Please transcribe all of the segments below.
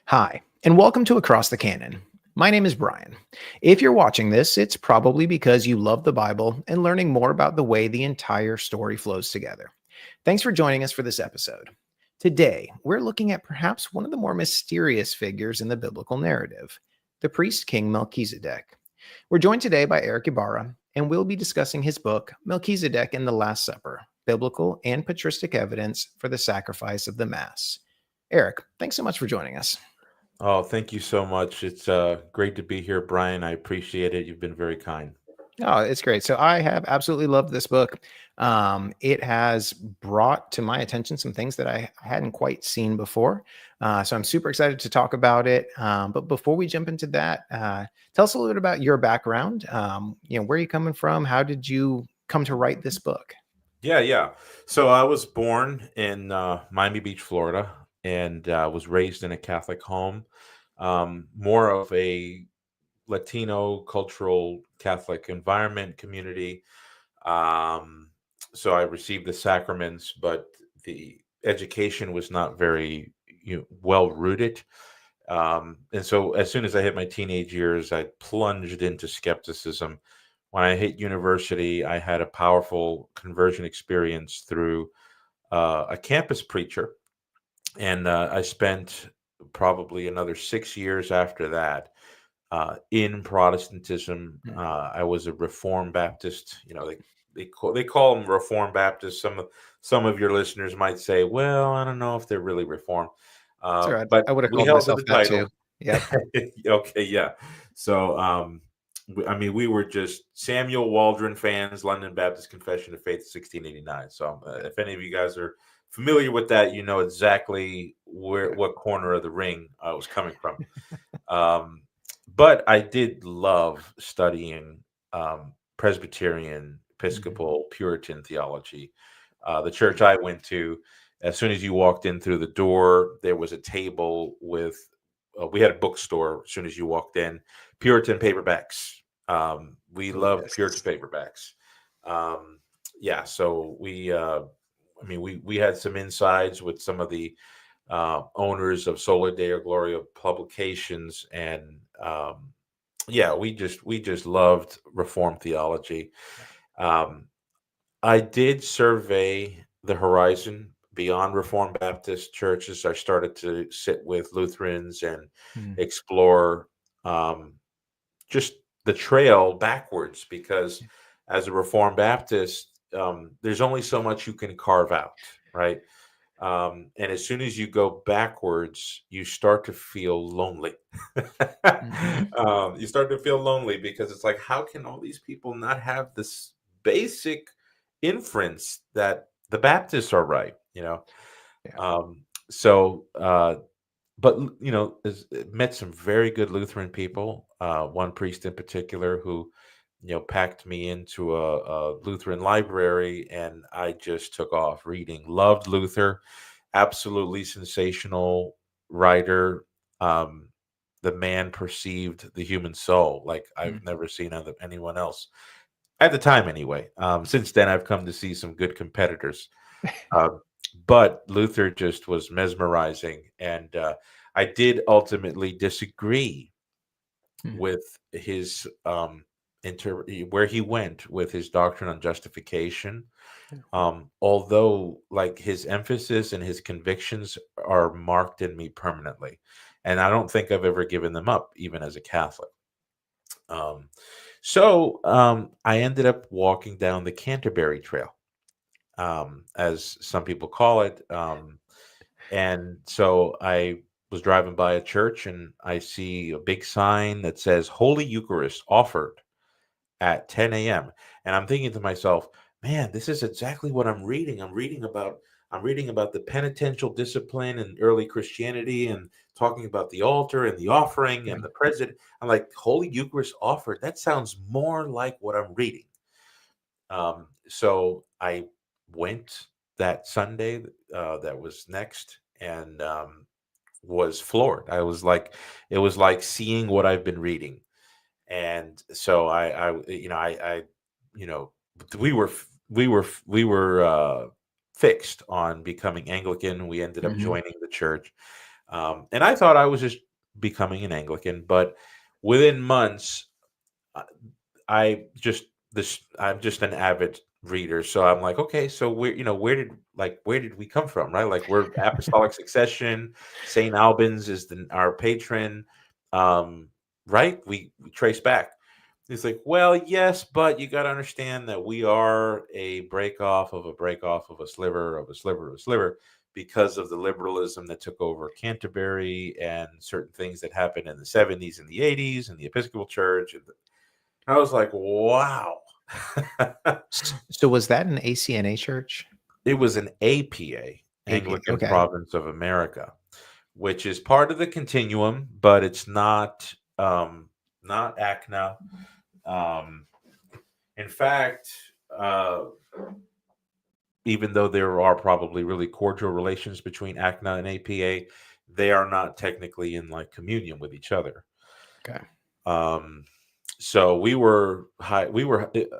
Hi, and welcome to Across the Canon. My name is Brian. If you're watching this, it's probably because you love the Bible and learning more about the way the entire story flows together. Thanks for joining us for this episode. Today, we're looking at perhaps one of the more mysterious figures in the biblical narrative, the priest king Melchizedek. We're joined today by Erick Ybarra, and we'll be discussing his book, Melchizedek and the Last Supper, Biblical and Patristic Evidence for the Sacrifice of the Mass. Erick, thanks so much for joining us. Oh, thank you so much. It's great to be here, Brian. I appreciate it. You've been very kind. Oh, it's great. So I have absolutely loved this book. It has brought to my attention some things that I hadn't quite seen before. So I'm super excited to talk about it. But before we jump into that, tell us a little bit about your background. Where are you coming from? How did you come to write this book? Yeah. So I was born in Miami Beach, Florida, and was raised in a Catholic home, more of a Latino cultural Catholic environment community. Um, so I received the sacraments, but the education was not very well rooted. And so as soon as I hit my teenage years, I plunged into skepticism. When I hit university, I had a powerful conversion experience through a campus preacher. And I spent probably another 6 years after that in Protestantism. Mm. I was a Reformed Baptist. They call them Reformed Baptists. Some of your listeners might say, "Well, I don't know if they're really Reformed," That's all right. but I would have we called held to myself the that too. title. Yep. Okay, yeah. So, we were just Samuel Waldron fans, London Baptist Confession of Faith, 1689. So, if any of you guys are familiar with that, you know exactly what corner of the ring I was coming from. Um, but I did love studying Presbyterian, Mhm. Episcopal, Puritan theology. The church I went to, as soon as you walked in through the door, there was a table with, we had a bookstore as soon as you walked in, Puritan paperbacks. We Oh, love yes. Puritan paperbacks. Yeah, so we had some insides with some of the owners of Sola Deo Gloria publications, and yeah, we just loved Reformed theology. Um, I did survey the horizon beyond Reformed Baptist churches. I started to sit with Lutherans and Mm. explore um, just the trail backwards, because as a Reformed Baptist, there's only so much you can carve out, right? And as soon as you go backwards, you start to feel lonely. Mhm. You start to feel lonely because it's like, how can all these people not have this basic inference that the Baptists are right? Yeah. Um, so, but met some very good Lutheran people. One priest in particular who, packed me into a Lutheran library, and I just took off reading. Loved Luther, absolutely sensational writer. Um, the man perceived the human soul like I've Mm. never seen anyone else at the time, anyway. Since then, I've come to see some good competitors. Um, but Luther just was mesmerizing, and I did ultimately disagree Mm. with his where he went with his doctrine on justification. Yeah. Although, like, his emphasis and his convictions are marked in me permanently, and I don't think I've ever given them up, even as a Catholic. Um, so I ended up walking down the Canterbury Trail, as some people call it. And so I was driving by a church, and I see a big sign that says Holy Eucharist offered at 10 a.m. And I'm thinking to myself, man, this is exactly what I'm reading. I'm reading about the penitential discipline in early Christianity, and talking about the altar and the offering Yeah. and the president. I'm like, Holy Eucharist offered. That sounds more like what I'm reading. So I went that Sunday, that was next, and was floored. It was like seeing what I've been reading. And so I you know, we were fixed on becoming Anglican. We ended up Mhm. joining the church. And I thought I was just becoming an Anglican, but within months, I I just I'm just an avid reader, so I'm like, okay, so where did we come from, right? Like we're apostolic succession. Saint Albans is our patron, um, right? We trace back. It's like, well, yes, but you got to understand that we are a break off of a break off of a sliver of a sliver of a sliver because of the liberalism that took over Canterbury and certain things that happened in the 70s and the 80s and the Episcopal Church. And I was like, wow. So was that an ACNA church? It was an APA, APA. Anglican Okay. Province of America, which is part of the continuum, but it's not ACNA. Um, in fact, uh, even though there are probably really cordial relations between ACNA and APA, they are not technically in like communion with each other. Okay. Um, so we were high.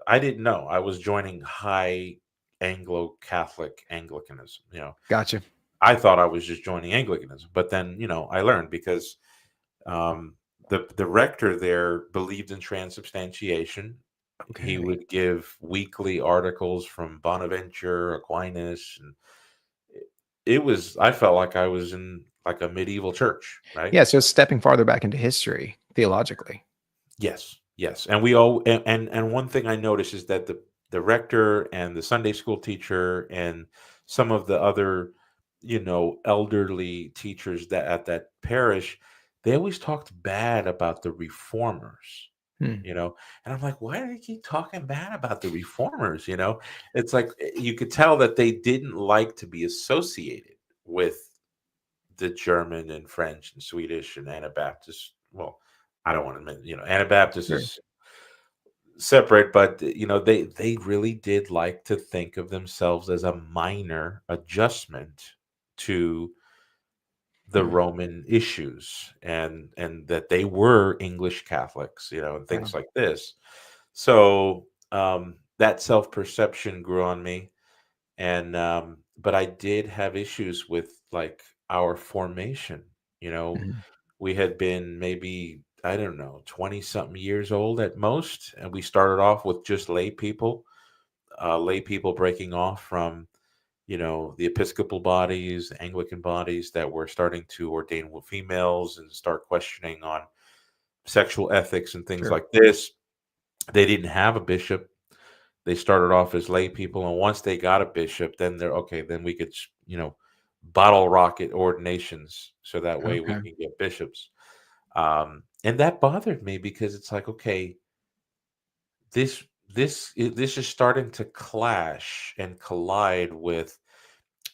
I didn't know I was joining high Anglo-Catholic Anglicanism. Gotcha. I thought I was just joining Anglicanism, but then I learned because um, the rector there believed in transubstantiation. He Okay. would give weekly articles from Bonaventure, Aquinas, and I felt like I was in like a medieval church, right? Yeah. So it's stepping farther back into history theologically. Yes, yes. And we all and one thing I noticed is that the rector and the Sunday school teacher and some of the other, elderly teachers that at that parish, they always talked bad about the reformers. Hmm. And I'm like, why do they keep talking bad about the reformers? It's like you could tell that they didn't like to be associated with the German and French and Swedish and Anabaptist. Well, I don't want to mention, Anabaptist Sure. is separate, but they really did like to think of themselves as a minor adjustment to the Hmm. Roman issues and that they were English Catholics, and Wow. things like this. So that self-perception grew on me. And but I did have issues with like our formation. You know, Mhm. we had been maybe, I don't know, 20 something years old at most, and we started off with just lay people breaking off from the Episcopal bodies, Anglican bodies that were starting to ordain females and start questioning on sexual ethics and things Sure. like this. They didn't have a bishop. They started off as lay people, and once they got a bishop, then they're okay. Then we could, bottle rocket ordinations, so that way we Okay. can get bishops. And that bothered me because it's like, okay, this this is starting to clash and collide with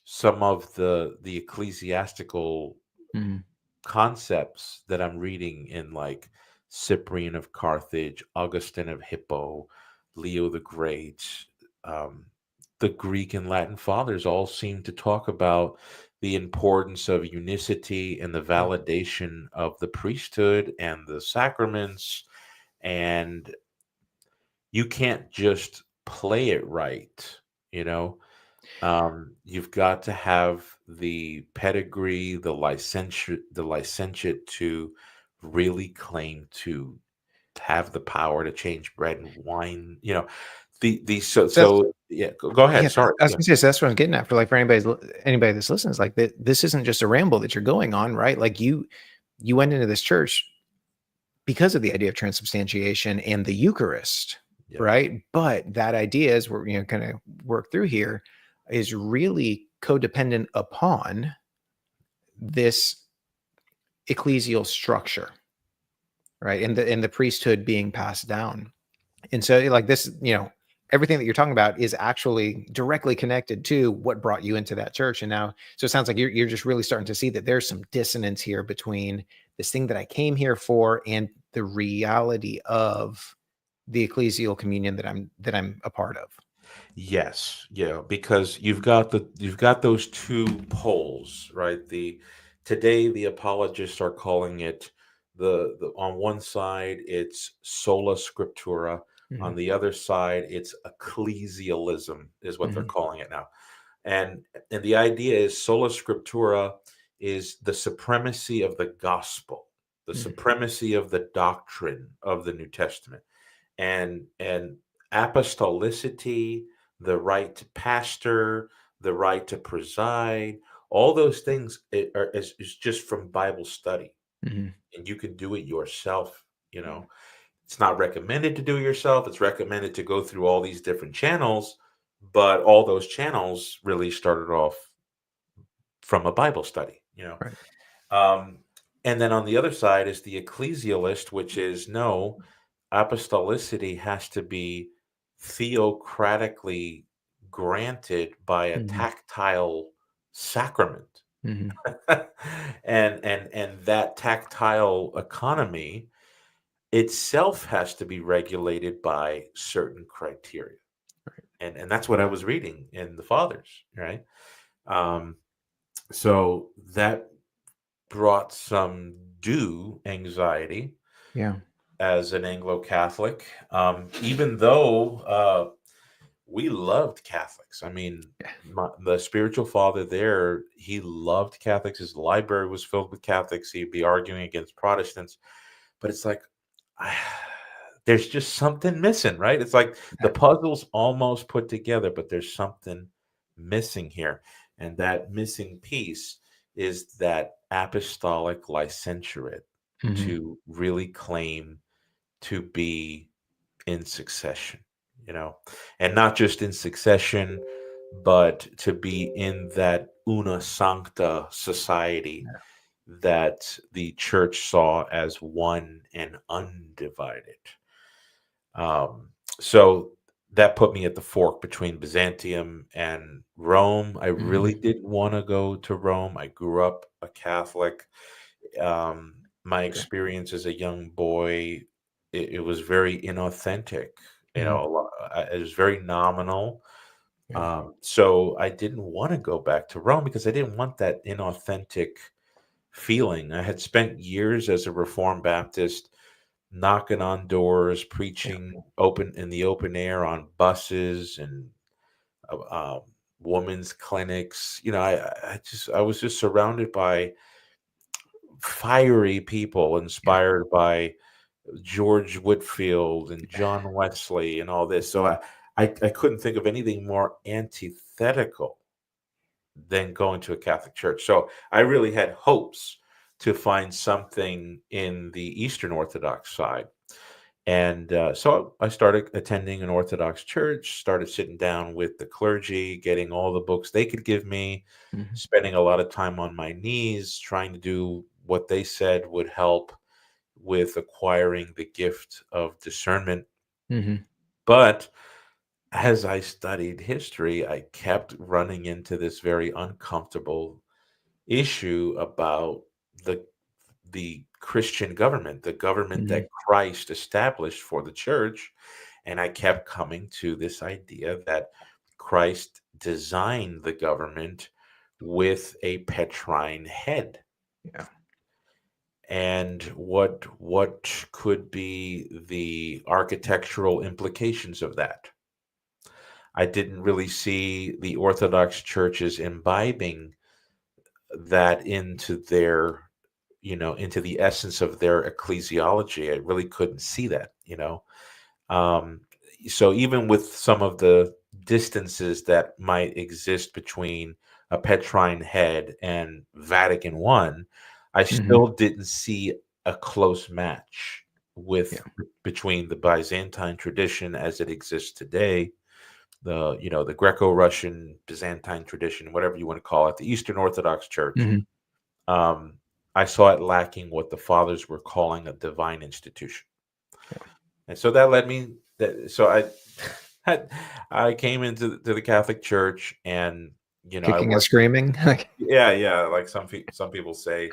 some of the ecclesiastical Mhm. concepts that I'm reading in like Cyprian of Carthage, Augustine of Hippo, Leo the Great, um, the Greek and Latin fathers all seem to talk about the importance of unicity and the Yeah. validation of the priesthood and the sacraments. And you can't just play it right, you know? You've got to have the pedigree, the licentiate to really claim to have the power to change bread and wine. So that's Yeah. Go ahead. yeah. Sorry. I was Yeah. gonna say so that's what I'm getting at. For like for anybody that's listening, is like this isn't just a ramble that you're going on, right? Like you went into this church because of the idea of transubstantiation and the Eucharist, Yeah. right? But that idea, as we're kind of work through here, is really codependent upon this ecclesial structure, right? And the priesthood being passed down. And so like this, everything that you're talking about is actually directly connected to what brought you into that church. And now, so it sounds like you're just really starting to see that there's some dissonance here between this thing that I came here for and the reality of the ecclesial communion that I'm a part of. Yes, yeah, because you've got those two poles, right? Today the apologists are calling it the on one side it's sola scriptura, on Mhm. the other side it's ecclesialism is what they're Mhm. calling it now. And the idea is sola scriptura is the supremacy of the gospel, the supremacy of the doctrine of the New Testament, and apostolicity, the right to pastor, the right to preside, all those things is just from Bible study, Mhm. and you can do it yourself. It's not recommended to do it yourself. It's recommended to go through all these different channels, but all those channels really started off from a Bible study. Right. Um, and then on the other side is the ecclesialist, which is no, apostolicity has to be theocratically granted by a Mhm. tactile sacrament. Mhm. And that tactile economy itself has to be regulated by certain criteria. Right. And that's what I was reading in the Fathers, right? Um, so that brought some due anxiety Yeah. as an Anglo-Catholic, even though we loved Catholics. I mean, Yeah. the spiritual father there, he loved Catholics. His library was filled with Catholics. He'd be arguing against Protestants. But it's like, there's just something missing, right? It's like the puzzle's almost put together, but there's something missing here. And that missing piece is that apostolic licentiate Mhm. to really claim to be in succession, and not just in succession, but to be in that una sancta society Yeah. that the church saw as one and undivided. So that put me at the fork between Byzantium and Rome. I really Mhm. didn't want to go to Rome. I grew up a Catholic. My Okay. experience as a young boy, it was very inauthentic. Mhm. It was very nominal. Yeah. So I didn't want to go back to Rome because I didn't want that inauthentic feeling. I had spent years as a Reformed Baptist knocking on doors, Yeah. preaching open in the open air on buses and uh, um, women's clinics. I was just surrounded by fiery people Yeah. inspired by George Whitfield and John Wesley and all this. So I couldn't think of anything more antithetical than going to a Catholic church. So I really had hopes to find something in the Eastern Orthodox side. And so I started attending an Orthodox church, started sitting down with the clergy, getting all the books they could give me, Mhm. spending a lot of time on my knees, trying to do what they said would help with acquiring the gift of discernment. Mhm. But as I studied history, I kept running into this very uncomfortable issue about the the Christian government, the government Mhm. that Christ established for the church. And I kept coming to this idea that Christ designed the government with a Petrine head. Yeah. And what could be the architectural implications of that? I didn't really see the Orthodox churches imbibing that into into the essence of their ecclesiology. I really couldn't see that. Um, so even with some of the distances that might exist between a Petrine head and Vatican I Mhm. still didn't see a close match with Yeah. between the Byzantine tradition as it exists today, the Greco-Russian Byzantine tradition, whatever you want to call it, the Eastern Orthodox Church. Mhm. um, I saw it lacking what the fathers were calling a divine institution. Yeah. And so that led me that so I I came into the Catholic Church, and I Kicking and went. screaming. Like, Yeah, like some people say,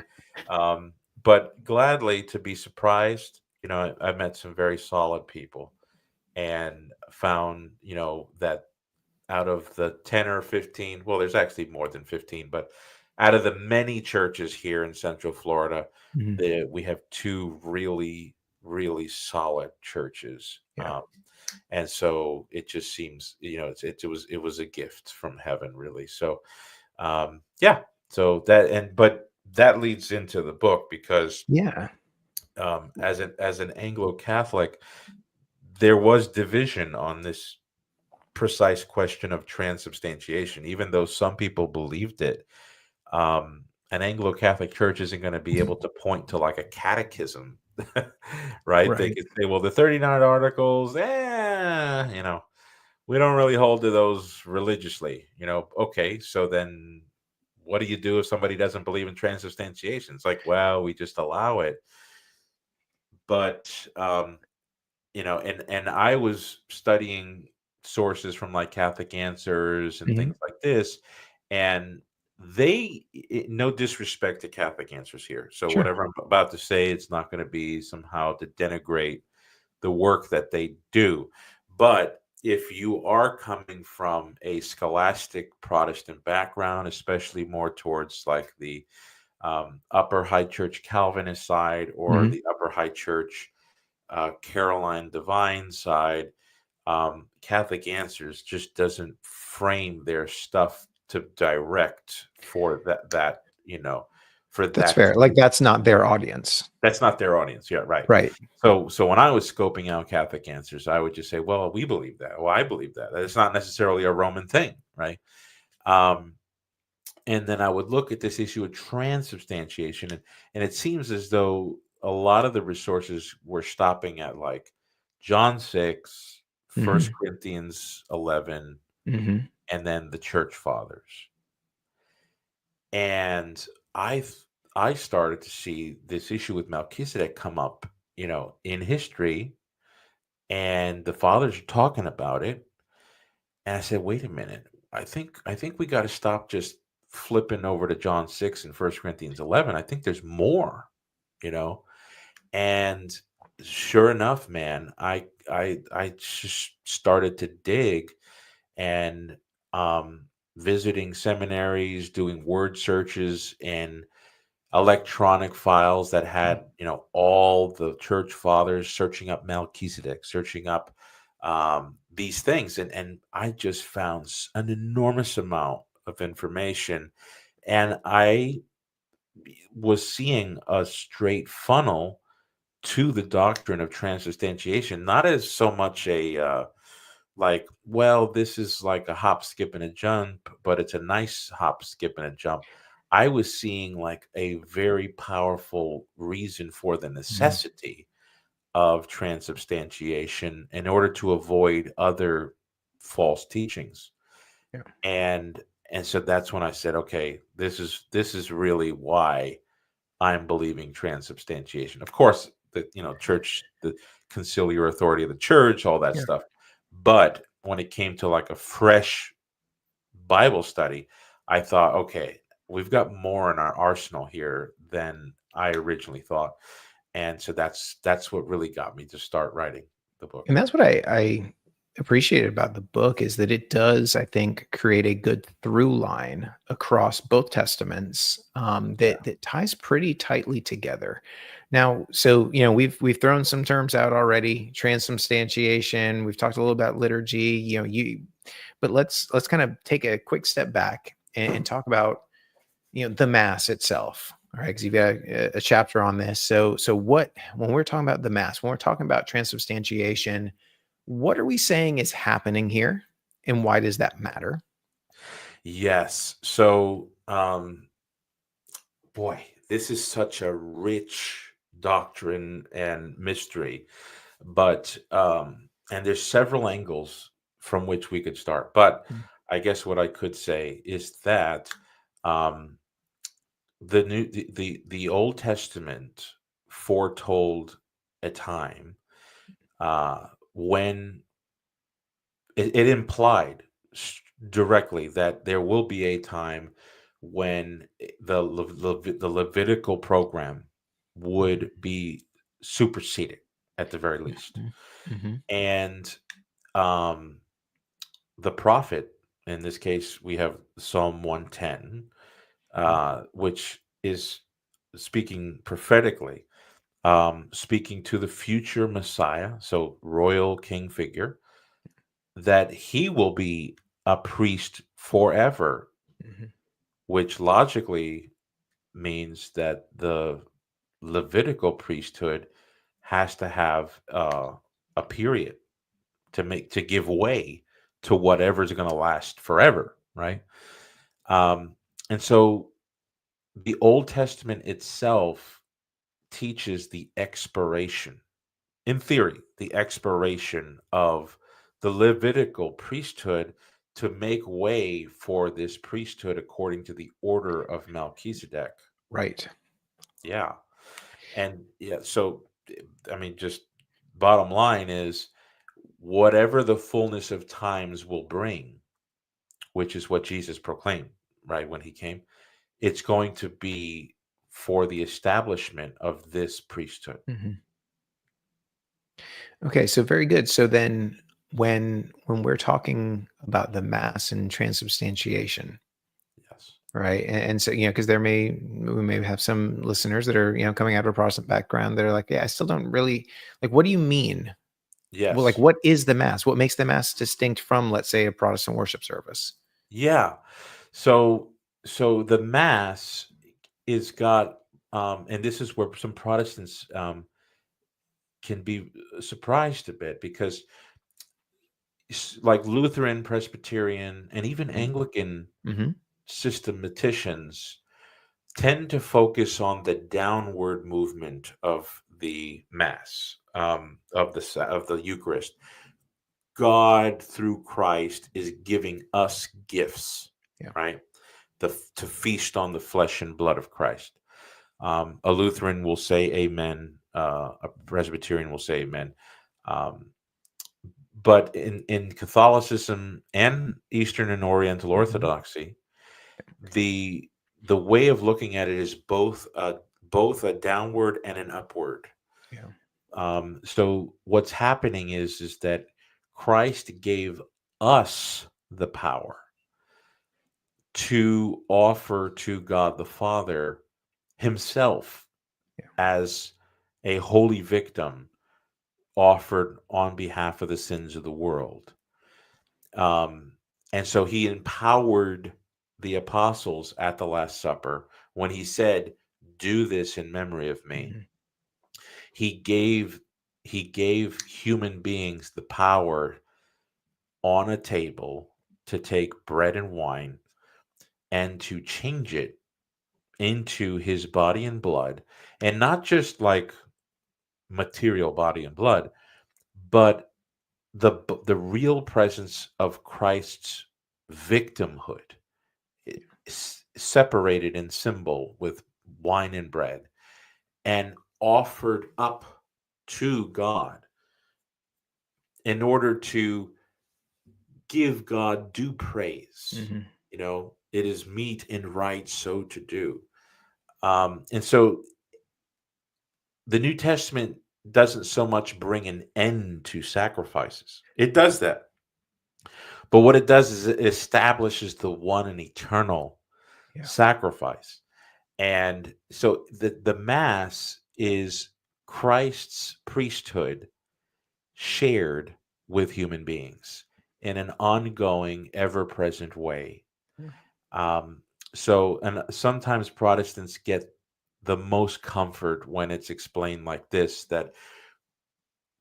but gladly to be surprised. I met some very solid people and found that out of the 10 or 15, well, there's actually more than 15, but out of the many churches here in Central Florida, mhm. we have two really, really solid churches. Yeah. And so it just seems, it was a gift from heaven, really. So, yeah. So but that leads into the book because Yeah. as an Anglo-Catholic, there was division on this precise question of transubstantiation. Even though some people believed it, an Anglo-Catholic church isn't going to be able to point to like a catechism, right? They Right. could say, well, the 39 articles, we don't really hold to those religiously, Okay, so then what do you do if somebody doesn't believe in transubstantiation? It's like, well, we just allow it. But and I was studying sources from like Catholic Answers and Mhm. things like this, and no disrespect to Catholic Answers here. So Sure. whatever I'm about to say, it's not going to be somehow to denigrate the work that they do. But if you are coming from a scholastic Protestant background, especially more towards like the upper high church Calvinist side or Mhm. the upper high church Caroline Divine side, Catholic Answers just doesn't frame their stuff to direct for for That's that fair. Like, that's not their audience. that's not their audience. Yeah, right. Right. So when I was scoping out Catholic Answers, I would just say, well, we believe that. Well, I believe that. It's not necessarily a Roman thing, right? Um, and then I would look at this issue of transubstantiation, and it seems as though a lot of the resources were stopping at like John 6, First Mhm. Corinthians 11, Mhm. and then the church fathers. And I th- I started to see this issue with Melchizedek come up, in history, and the fathers are talking about it. And I said, wait a minute. I think we got to stop just flipping over to John 6 and First Corinthians 11. I think there's more, you know. And sure enough, man, I just started to dig and visiting seminaries, doing word searches in electronic files that had, all the church fathers searching up Melchizedek, searching up these things, and I just found an enormous amount of information, and I was seeing a straight funnel to the doctrine of transubstantiation, not as so much a like, well, this is like a hop, skip, and a jump, but it's a nice hop, skip, and a jump. I was seeing like a very powerful reason for the Mhm. necessity of transubstantiation in order to avoid other false teachings. Yeah. And and so that's when I said, okay, this is really why I'm believing transubstantiation. Of course, the church, the conciliar authority of the church, all that Yeah. stuff. But when it came to like a fresh Bible study, I thought, okay, we've got more in our arsenal here than I originally thought. And so that's what really got me to start writing the book. And that's what I appreciated about the book is that it does, I think, create a good through line across both testaments, Yeah. that ties pretty tightly together. Now, so we've thrown some terms out already: transubstantiation. We've talked a little about liturgy. But let's kind of take a quick step back and talk about the mass itself. All right, because you've got a chapter on this. So what when we're talking about the mass, when we're talking about transubstantiation, what are we saying is happening here, and why does that matter? Yes. So, boy, this is such a rich doctrine and mystery, but and there's several angles from which we could start. But Mm. I guess what I could say is that um, the Old Testament foretold a time when it implied directly that there will be a time when the Levitical program would be superseded at the very least. Mhm. Mhm. And um, the prophet, in this case, we have Psalm 110, Mhm. which is speaking prophetically, speaking to the future Messiah, so royal king figure, that he will be a priest forever, Mhm. which logically means that the Levitical priesthood has to have a period to give way to whatever's going to last forever, right? Um, and so the Old Testament itself teaches the expiration, in theory, the expiration of the Levitical priesthood to make way for this priesthood according to the order of Melchizedek. Right. Yeah. And yeah, so I mean, just bottom line is whatever the fullness of times will bring, which is what Jesus proclaimed, right, when he came, it's going to be for the establishment of this priesthood. Mhm. Okay, so very good. So then when we're talking about the mass and transubstantiation, Yes. right? And so, because we may have some listeners that are, coming out of a Protestant background that are like, yeah, I still don't really like, what do you mean? Well, like, Yes. what is the mass? What makes the mass distinct from, let's say, a Protestant worship service? Yeah. So the mass is got and this is where some Protestants can be surprised a bit because like Lutheran, Presbyterian, and even Anglican Mm-hmm. systematicians tend to focus on the downward movement of the Mass, of the Eucharist. God through Christ is giving us gifts, Yeah. right? To feast on the flesh and blood of Christ. A Lutheran will say Amen. A Presbyterian will say Amen. Um, but in Catholicism and Eastern and Oriental Mm-hmm. Orthodoxy, the the way of looking at it is both a downward and an upward. Yeah. So what's happening is that Christ gave us the power to offer to God the Father himself Yeah. as a holy victim offered on behalf of the sins of the world. Um, and so he empowered the apostles at the Last Supper when he said, "Do this in memory of me." Mm-hmm. He gave he gave human beings the power on a table to take bread and wine and to change it into his body and blood, and not just like material body and blood, but the real presence of Christ's victimhood, separated in symbol with wine and bread and offered up to God in order to give God due praise. Mm-hmm. It is meet and right so to do. And so the New Testament doesn't so much bring an end to sacrifices. It does that. But what it does is it establishes the one and eternal Yeah. sacrifice. And so the Mass is Christ's priesthood shared with human beings in an ongoing, ever present way. Yeah. Um, and sometimes Protestants get the most comfort when it's explained like this, that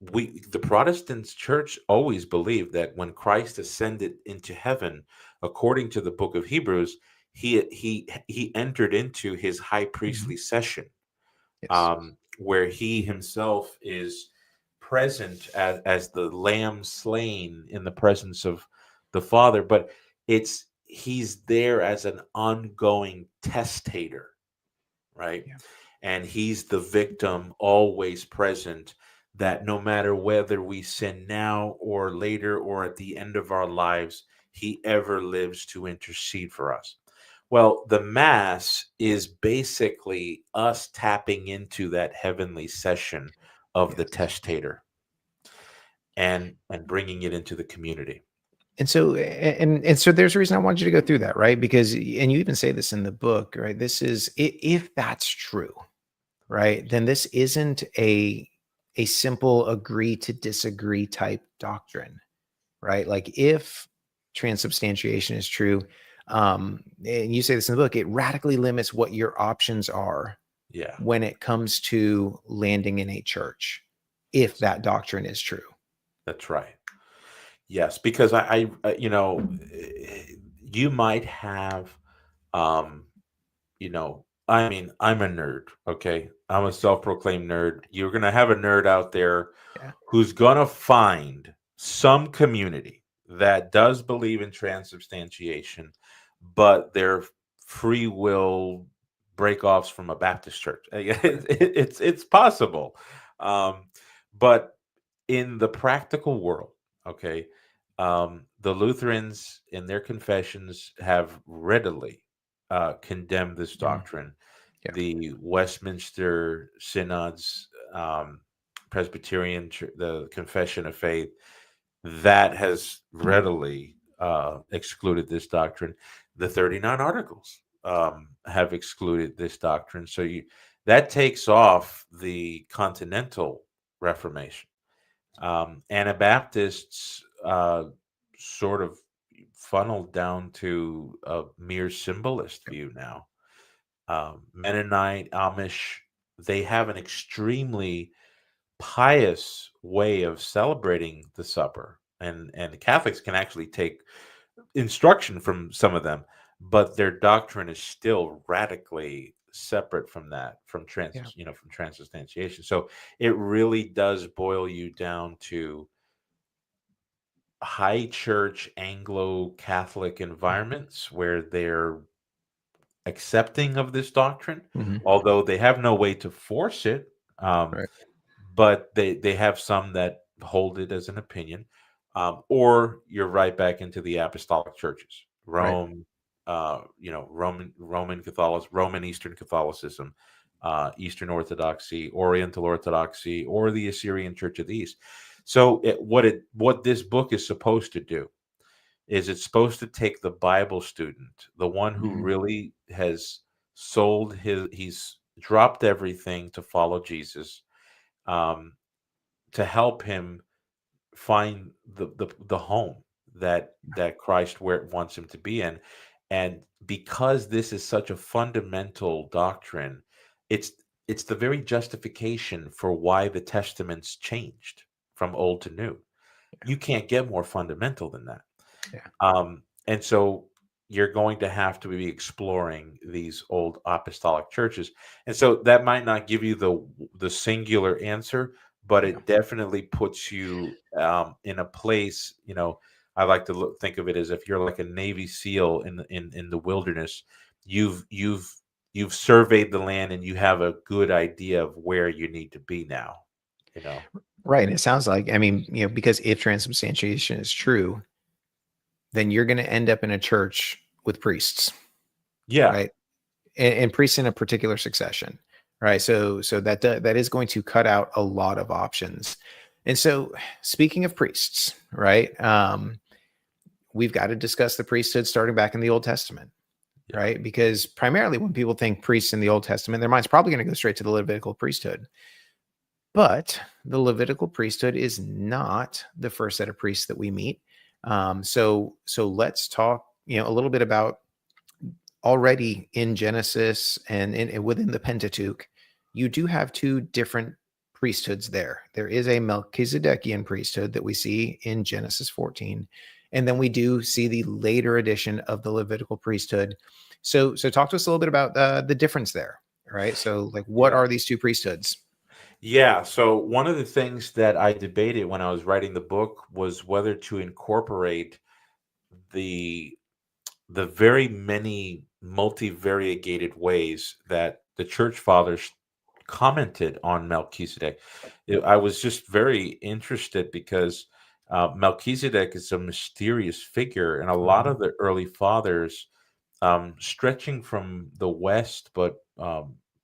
the Protestant church always believed that when Christ ascended into heaven, according to the book of Hebrews, he entered into his high Mm-hmm. priestly session, Yes. where he himself is present as the lamb slain in the presence of the Father, but he's there as an ongoing testator, right? Yeah. And he's the victim always present, that no matter whether we sin now or later or at the end of our lives, he ever lives to intercede for us. Well, the Mass is basically us tapping into that heavenly session of the Yes. testator and bringing it into the community. And so and so there's a reason I wanted you to go through that, right? Because and you even say this in the book, right? This is if that's true, right? Then this isn't a simple agree to disagree type doctrine, right? Like if transubstantiation is true, And you say this in the book, it radically limits what your options are Yeah, when it comes to landing in a church, if yes, that doctrine is true. that's right. Yes, because you might have, um, I mean, I'm a nerd. Okay, I'm a self-proclaimed nerd. You're gonna have a nerd out there Yeah. who's gonna find some community that does believe in transubstantiation, but they're free will breakoffs from a Baptist church. Right. It's possible, um, but in the practical world, okay, the Lutherans in their confessions have readily condemned this Mhm. doctrine. Yeah. The Westminster Synod's the Confession of Faith, that has readily excluded this doctrine. The 39 Articles have excluded this doctrine. So that takes off the Continental Reformation. Anabaptists sort of funneled down to a mere symbolist view now. Mennonite, Amish, they have an extremely pious way of celebrating the supper, and the Catholics can actually take instruction from some of them, but their doctrine is still radically separate from that, Yeah. from transubstantiation. So it really does boil you down to high church Anglo Catholic environments where they're accepting of this doctrine, Mhm. although they have no way to force it. Um, Right. but they have some that hold it as an opinion, or you're right back into the apostolic churches, Right. Rome, Roman Eastern Catholicism, Eastern Orthodoxy, Oriental Orthodoxy, or the Assyrian Church of the East. So what this book is supposed to do is it's supposed to take the Bible student, the one who Mhm. really has he's dropped everything to follow Jesus, um, to help him find the home that Christ where wants him to be in. And because this is such a fundamental doctrine, it's it's the very justification for why the testaments changed from old to new. Yeah. You can't get more fundamental than that. Yeah. And so you're going to have to be exploring these old apostolic churches. And so that might not give you the singular answer, but Yeah. it definitely puts you in a place, I like to think of it as if you're like a Navy SEAL in the wilderness. You've you've surveyed the land and you have a good idea of where you need to be now, you know. Right. And it sounds like, I mean, because if transubstantiation is true, then you're going to end up in a church with priests, Yeah. right? And priests in a particular succession, right? So that is going to cut out a lot of options. And so, speaking of priests, right? We've got to discuss the priesthood starting back in the Old Testament, Yeah. right? Because primarily, when people think priests in the Old Testament, their mind's probably going to go straight to the Levitical priesthood. But the Levitical priesthood is not the first set of priests that we meet. So let's talk, a little bit about already in Genesis and within the Pentateuch. You do have two different priesthoods there. There is a Melchizedekian priesthood that we see in Genesis 14, and then we do see the later addition of the Levitical priesthood. So talk to us a little bit about the difference there, right? So like, what Yeah. are these two priesthoods? Yeah, so one of the things that I debated when I was writing the book was whether to incorporate the the very many multivariated ways that the church fathers commented on Melchizedek. I was just very interested because Melchizedek is a mysterious figure, and a lot Mhm. of the early fathers, stretching from the West, but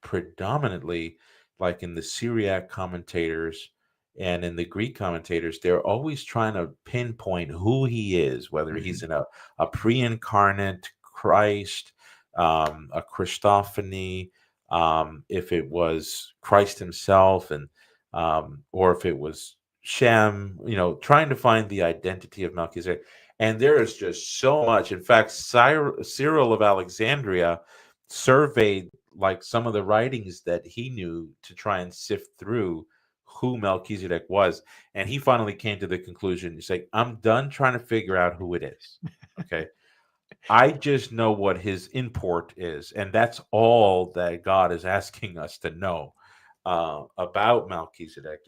predominantly like in the Syriac commentators and in the Greek commentators, they're always trying to pinpoint who he is, whether he's Mhm. in a pre-incarnate Christ, a Christophany, if it was Christ himself, and or if it was Shem, trying to find the identity of Melchizedek. And there is just so much. In fact, Cyril of Alexandria surveyed like some of the writings that he knew to try and sift through who Melchizedek was. And he finally came to the conclusion, he's like, I'm done trying to figure out who it is. Okay. I just know what his import is. And that's all that God is asking us to know about Melchizedek,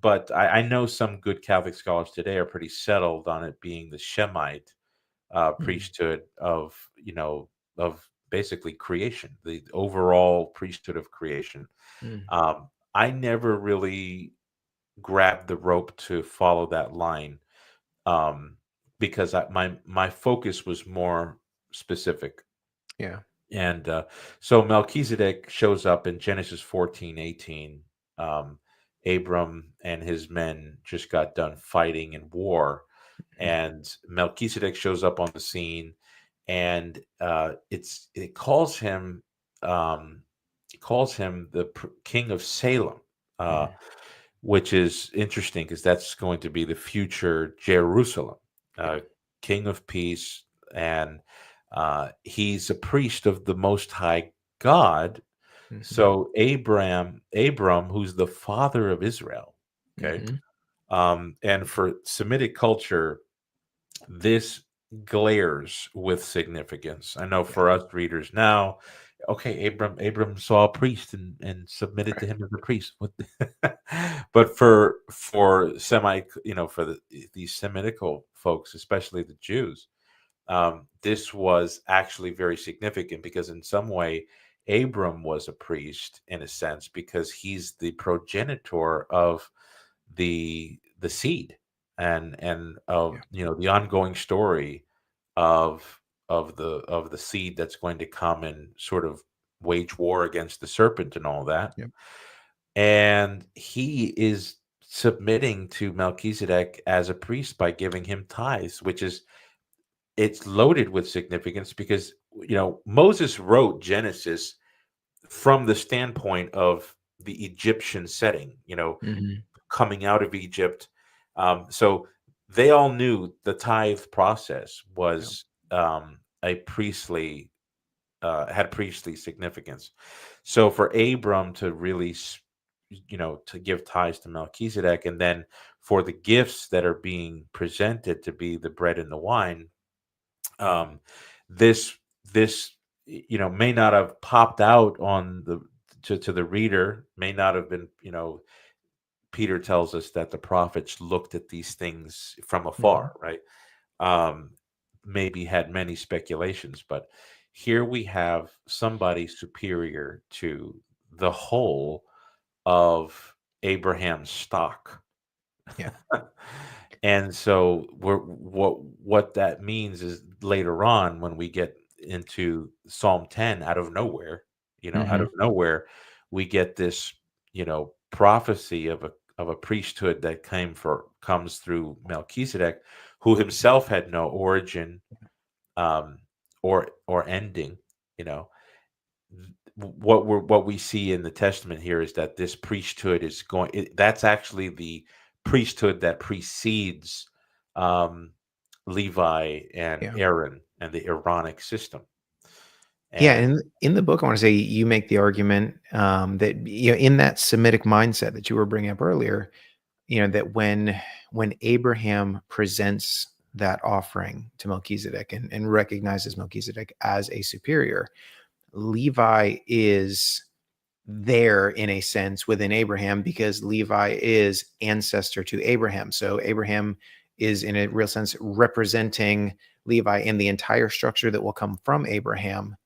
But I know some good Catholic scholars today are pretty settled on it being the Shemite Mm, priesthood of basically creation, the overall priesthood of creation. mm, I never really grabbed the rope to follow that line um, because my focus was more specific. yeah. And so Melchizedek shows up in Genesis 14:18. Abram and his men just got done fighting in war, Mm, and Melchizedek shows up on the scene, and um, it calls him the king of Salem, uh, mm, which is interesting because that's going to be the future Jerusalem, yeah. uh, king of peace, and he's a priest of the Most High God. Hmm. So Abram, who's the father of Israel, okay, Hmm. and for Semitic culture, this glares with significance. I know Yeah. for us readers now, okay, Abram saw a priest and submitted to Right. him as a priest. What but for semi, for these Semitical folks, especially the Jews, this was actually very significant because in some way Abram was a priest in a sense because he's the progenitor of the seed and of Yeah. the ongoing story of of the seed that's going to come and sort of wage war against the serpent and all that. Yep. And he is submitting to Melchizedek as a priest by giving him tithes, which is it's loaded with significance because Moses wrote Genesis from the standpoint of the Egyptian setting, Hmm. coming out of Egypt. So they all knew the tithe process Yep. was a priestly had priestly significance. So for Abram to really, to give tithes to Melchizedek, and then for the gifts that are being presented to be the bread and the wine, um, this this may not have popped out on the to the reader, may not have been. Peter tells us that the prophets looked at these things from Hmm. afar, right? um, Maybe had many speculations, but here we have somebody superior to the whole of Abraham's stock. Yeah. And so what that means is later on when we get into Psalm 10 out of nowhere, out Hmm. of nowhere, we get this, prophecy of a priesthood that comes through Melchizedek, who himself had no origin um or ending, you know. What we see in the testament here is that this priesthood is that's actually the priesthood that precedes um Levi and Yeah. Aaron and the Aaronic system. Yeah, And and in the book, I want to say you make the argument that in that Semitic mindset that you were bringing up earlier, that when Abraham presents that offering to Melchizedek and recognizes Melchizedek as a superior, Levi is there in a sense within Abraham because Levi is ancestor to Abraham. So Abraham is in a real sense representing Levi, and the entire structure that will come from Abraham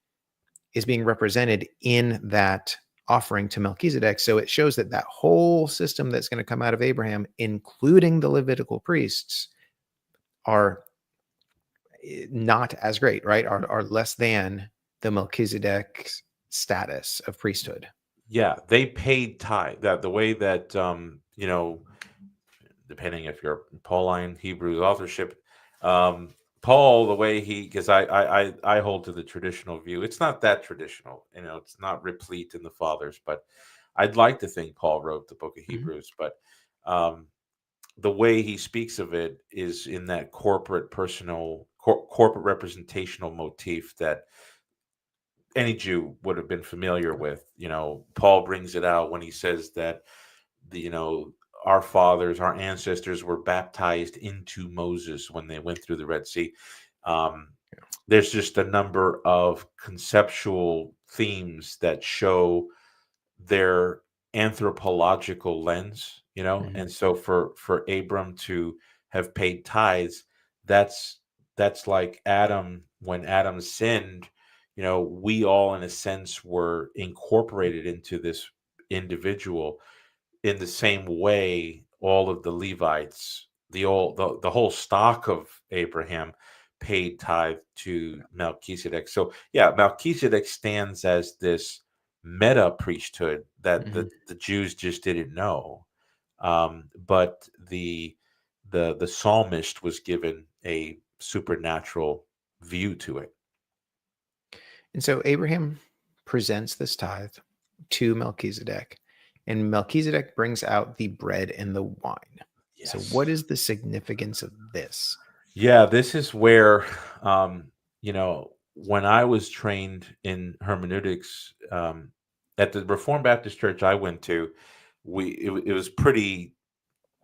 is being represented in that offering to Melchizedek. So it shows that that whole system that's going to come out of Abraham, including the Levitical priests, are not as great, right? Are less than the Melchizedek status of priesthood. yeah, they paid tithe. That the way that depending if you're Pauline Hebrew authorship, um, Paul, the way he, because I hold to the traditional view. It's not that traditional, it's not replete in the fathers, but I'd like to think Paul wrote the book of Mhm. Hebrews. But um, the way he speaks of it is in that corporate personal corporate representational motif that any Jew would have been familiar with. Paul brings it out when he says that our fathers, our ancestors were baptized into Moses when they went through the Red Sea. Um, there's just a number of conceptual themes that show their anthropological lens, Mhm. and so for Abram to have paid tithes, that's like Adam. When Adam sinned, we all in a sense were incorporated into this individual. In the same way, all of the Levites, the whole stock of Abraham paid tithe to Melchizedek. So yeah, Melchizedek stands as this meta priesthood that Mhm. the Jews just didn't know. But the psalmist was given a supernatural view to it. And so Abraham presents this tithe to Melchizedek, and Melchizedek brings out the bread and the wine. So, what Yes. is the significance of this? Yeah, this is where, when I was trained in hermeneutics at the Reformed Baptist Church I went to, it was pretty.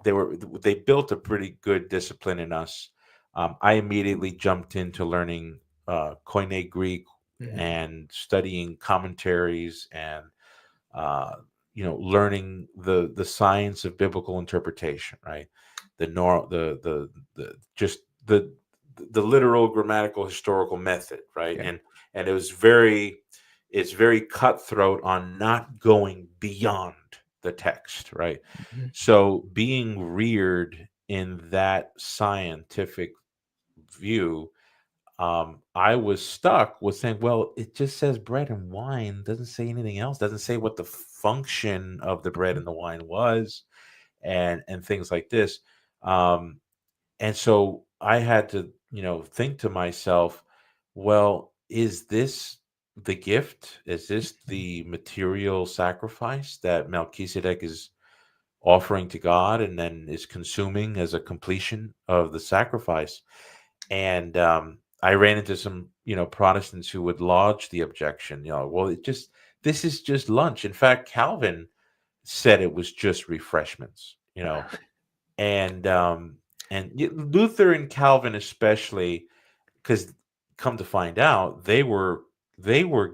They built a pretty good discipline in us. I immediately jumped into learning Koine Greek Mhm. and studying commentaries and learning the science of biblical interpretation, right? The nor the just the literal grammatical historical method, right? Yeah. And it's very cutthroat on not going beyond the text, right? Mhm. So being reared in that scientific view, I was stuck with saying, well, it just says bread and wine, doesn't say anything else, doesn't say what the function of the bread Mhm. and the wine was, and things like this. Um, and so I had to, think to myself, well, is this the gift? Is this Mhm. the material sacrifice that Melchizedek is offering to God and then is consuming as a completion of the sacrifice? And I ran into some, Protestants who would lodge the objection, well, this is just lunch. In fact, Calvin said it was just refreshments, and Luther and Calvin especially, because come to find out, they were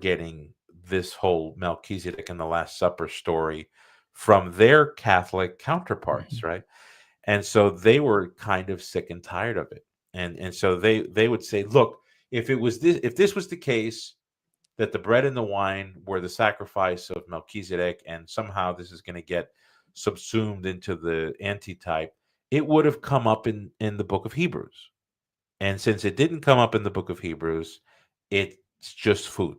getting this whole Melchizedek and the Last Supper story from their Catholic counterparts, Mhm. right? And so they were kind of sick and tired of it. And so they would say, look, if this was the case, that the bread and the wine were the sacrifice of Melchizedek, and somehow this is going to get subsumed into the antitype, it would have come up in the book of Hebrews. And since it didn't come up in the book of Hebrews, it's just food.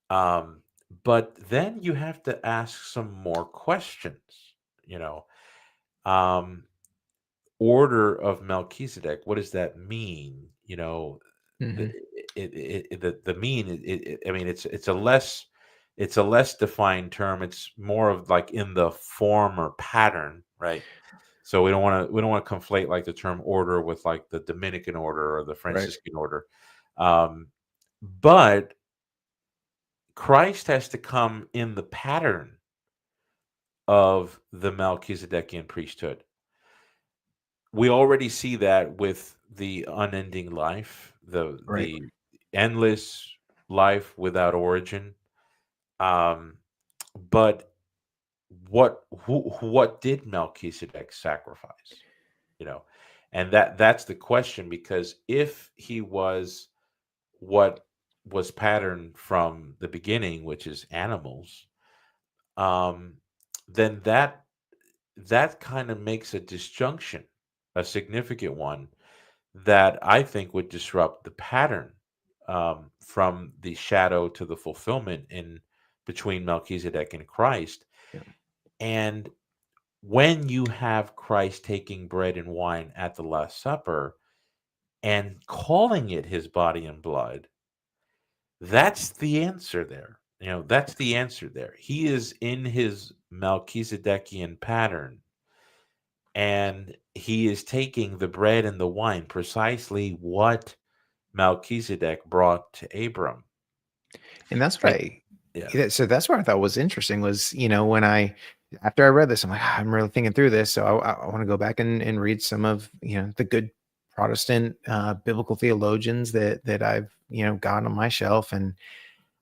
Um, but then you have to ask some more questions, you know. Um, Order of Melchizedek, what does that mean? The Mhm. the mean, I mean, it's a less defined term. It's more of like in the form or pattern, right? So we don't want to conflate like the term order with like the Dominican order or the Right. Franciscan order. Um, but Christ has to come in the pattern of the Melchizedekian priesthood. We already see that with the unending life, Right. the endless life without origin. Um, but what did Melchizedek sacrifice? You know, and that's the question, because if he was what was patterned from the beginning, which is animals, um, then that kind of makes a disjunction, a significant one, that I think would disrupt the pattern, from the shadow to the fulfillment in between Melchizedek and Christ. Yeah. And when you have Christ taking bread and wine at the Last Supper and calling it his body and blood, that's the answer there. That's the answer there. He is in his Melchizedekian pattern, and he is taking the bread and the wine, precisely what Melchizedek brought to Abram. And that's what And yeah, so that's what I thought was interesting was, when after I read this, I'm like, I'm really thinking through this. So I want to go back and read some of, the good Protestant biblical theologians that I've, got on my shelf. And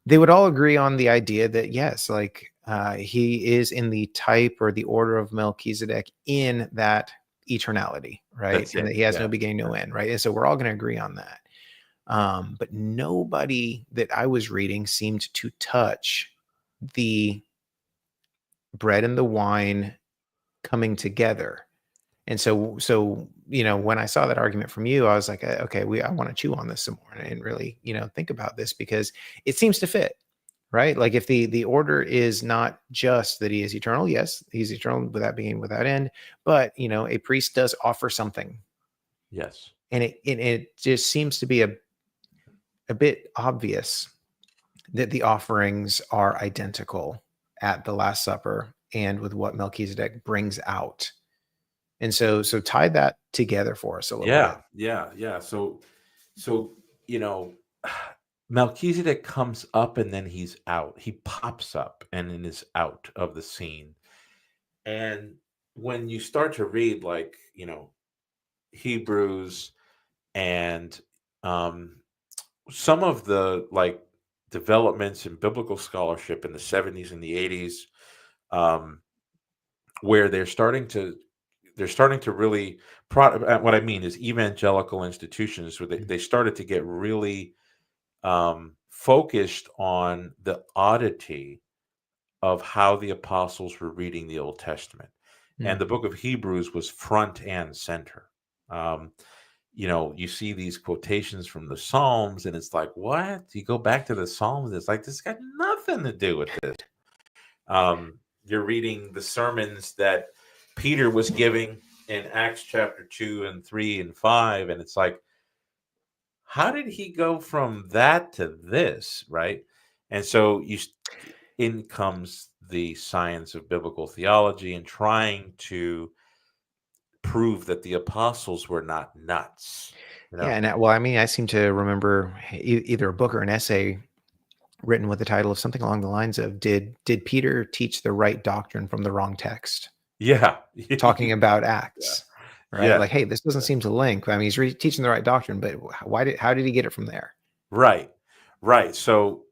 they would all agree on the idea that, yes, like he is in the type or the order of Melchizedek in that eternality, right? that's And that it. he has no Yeah. beginning, no end, right? And so we're all going to agree on that. But nobody that I was reading seemed to touch the bread and the wine coming together. And so when I saw that argument from you, I was like, okay, I want to chew on this some more and really, think about this because it seems to fit, right? Like if the order is not just that he is eternal, yes, he's eternal without being without end, but a priest does offer something, Yes. and it just seems to be a bit obvious that the offerings are identical at the Last Supper and with what Melchizedek brings out. And so tie that together for us a little bit. Yeah. So you know, Melchizedek comes up and then he's out. He pops up and then is out of the scene. And when you start to read, like, Hebrews and um, some of the like developments in biblical scholarship in the 70s and the 80s, um, where they're starting to really what I mean is evangelical institutions where they started to get really focused on the oddity of how the apostles were reading the Old Testament. And Mm. the book of Hebrews was front and center. Um, you see these quotations from the Psalms, and it's like, what? You go back to the Psalms, it's like, this got nothing to do with this. You're reading the sermons that Peter was giving in Acts chapter 2 and 3 and 5, and it's like, how did he go from that to this, right? And so in comes the science of biblical theology and trying to prove that the apostles were not nuts, you Yeah, know? and well, I mean, I seem to remember either a book or an essay written with the title of something along the lines of "Did Peter teach the right doctrine from the wrong text?" Yeah. Talking about Yeah. Acts, right? Yeah. Like, hey, this doesn't seem to link. I mean, he's teaching the right doctrine, but how did he get it from there? Right. Right. So,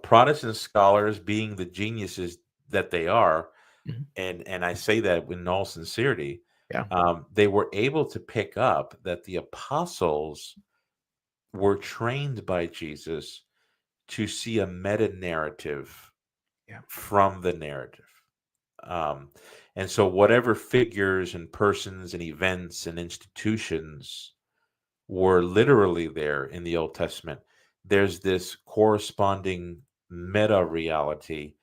Protestant scholars, being the geniuses that they are, Mhm. and I say that in all sincerity, Yeah, they were able to pick up that the apostles were trained by Jesus to see a meta narrative yeah, from the narrative. Um, and so, whatever figures and persons and events and institutions were literally there in the Old Testament, there's this corresponding meta reality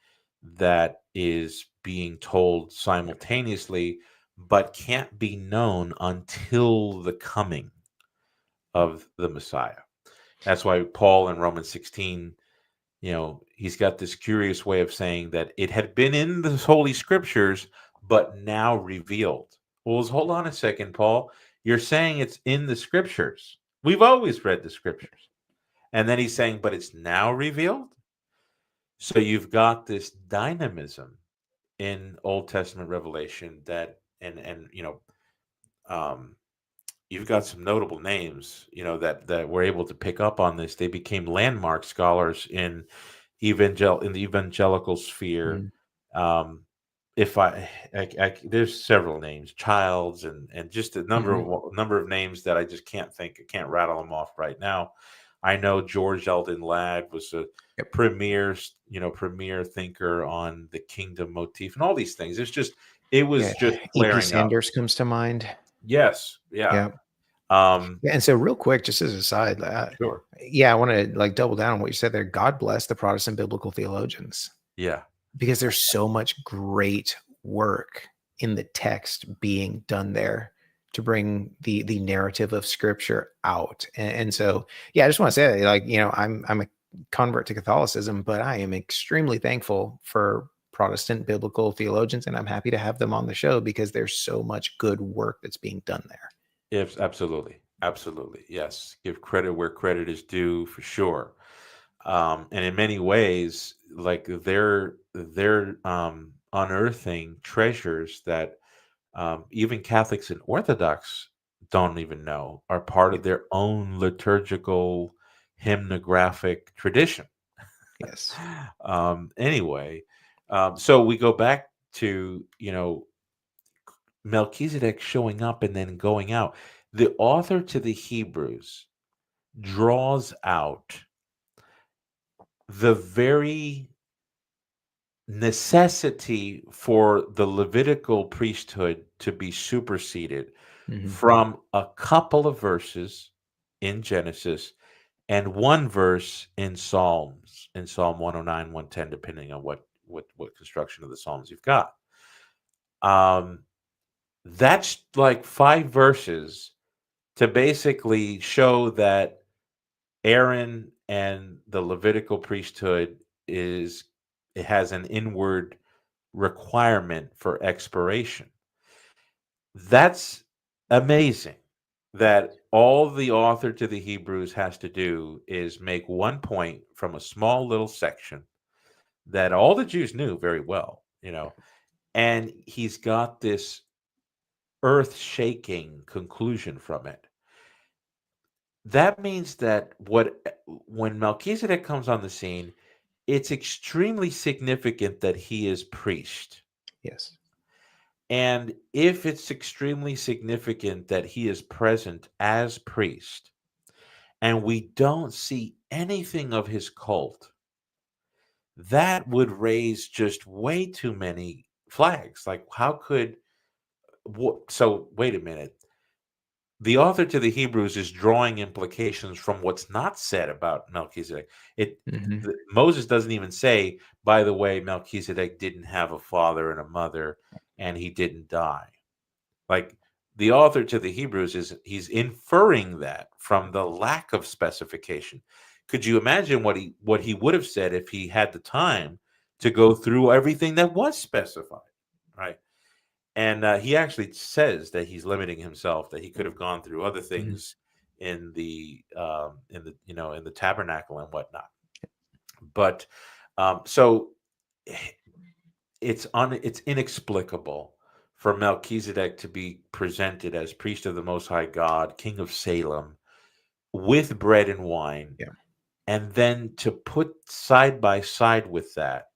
that is being told yeah, simultaneously, but can't be known until the coming of the Messiah. That's why Paul in Romans 16, he's got this curious way of saying that it had been in the Holy Scriptures, but now revealed. Well, hold on a second, Paul. You're saying it's in the Scriptures. We've always read the Scriptures. And then he's saying, but it's now revealed. So you've got this dynamism in Old Testament revelation that, and um, you've got some notable names, that were able to pick up on this. They became landmark scholars in the evangelical sphere. mm, Um, if there's several names, Childs, and just a mhm, number of names that I just can't think, I can't rattle them off right now. I know George Eldon Ladd was a yep, premier thinker on the kingdom motif and all these things. It yeah. was just E.P. flaring up. Sanders comes to mind. Yes, yeah. Yeah, Um, yeah. And so, real quick, just as a side, sure. yeah, I want to like double down on what you said there. God bless the Protestant biblical theologians, Yeah. because there's so much great work in the text being done there to bring the narrative of scripture out. And so, yeah, I just want to say that, like, I'm a convert to Catholicism, but I am extremely thankful for Protestant biblical theologians, and I'm happy to have them on the show because there's so much good work that's being done there. Yes, absolutely. Absolutely. Yes. Give credit where credit is due for sure. And in many ways, like they're unearthing treasures that even Catholics and Orthodox don't even know are part of their own liturgical hymnographic tradition. Yes. Anyway, so we go back to, Melchizedek showing up and then going out. The author to the Hebrews draws out the very necessity for the Levitical priesthood to be superseded Mhm. from a couple of verses in Genesis and one verse in Psalms, in Psalm 109, 110, depending on what construction of the Psalms you've got. That's like 5 verses to basically show that Aaron and the Levitical priesthood it has an inward requirement for expiration. That's amazing that all the author to the Hebrews has to do is make one point from a small little section that all the Jews knew very well, and he's got this earth-shaking conclusion from it. That means that when Melchizedek comes on the scene, it's extremely significant that he is priest. Yes. And if it's extremely significant that he is present as priest, and we don't see anything of his cult, that would raise just way too many flags. Like, how could so wait a minute. The author to the Hebrews is drawing implications from what's not said about Melchizedek. Mhm. Moses doesn't even say, by the way, Melchizedek didn't have a father and a mother, and he didn't die. Like, the author to the Hebrews he's inferring that from the lack of specification. Could you imagine what he would have said if he had the time to go through everything that was specified, right? And he actually says that he's limiting himself, that he could have gone through other Mhm. things in the tabernacle and whatnot. But so it's inexplicable for Melchizedek to be presented as priest of the Most High God, King of Salem, with bread and wine, Yeah. and then to put side by side with that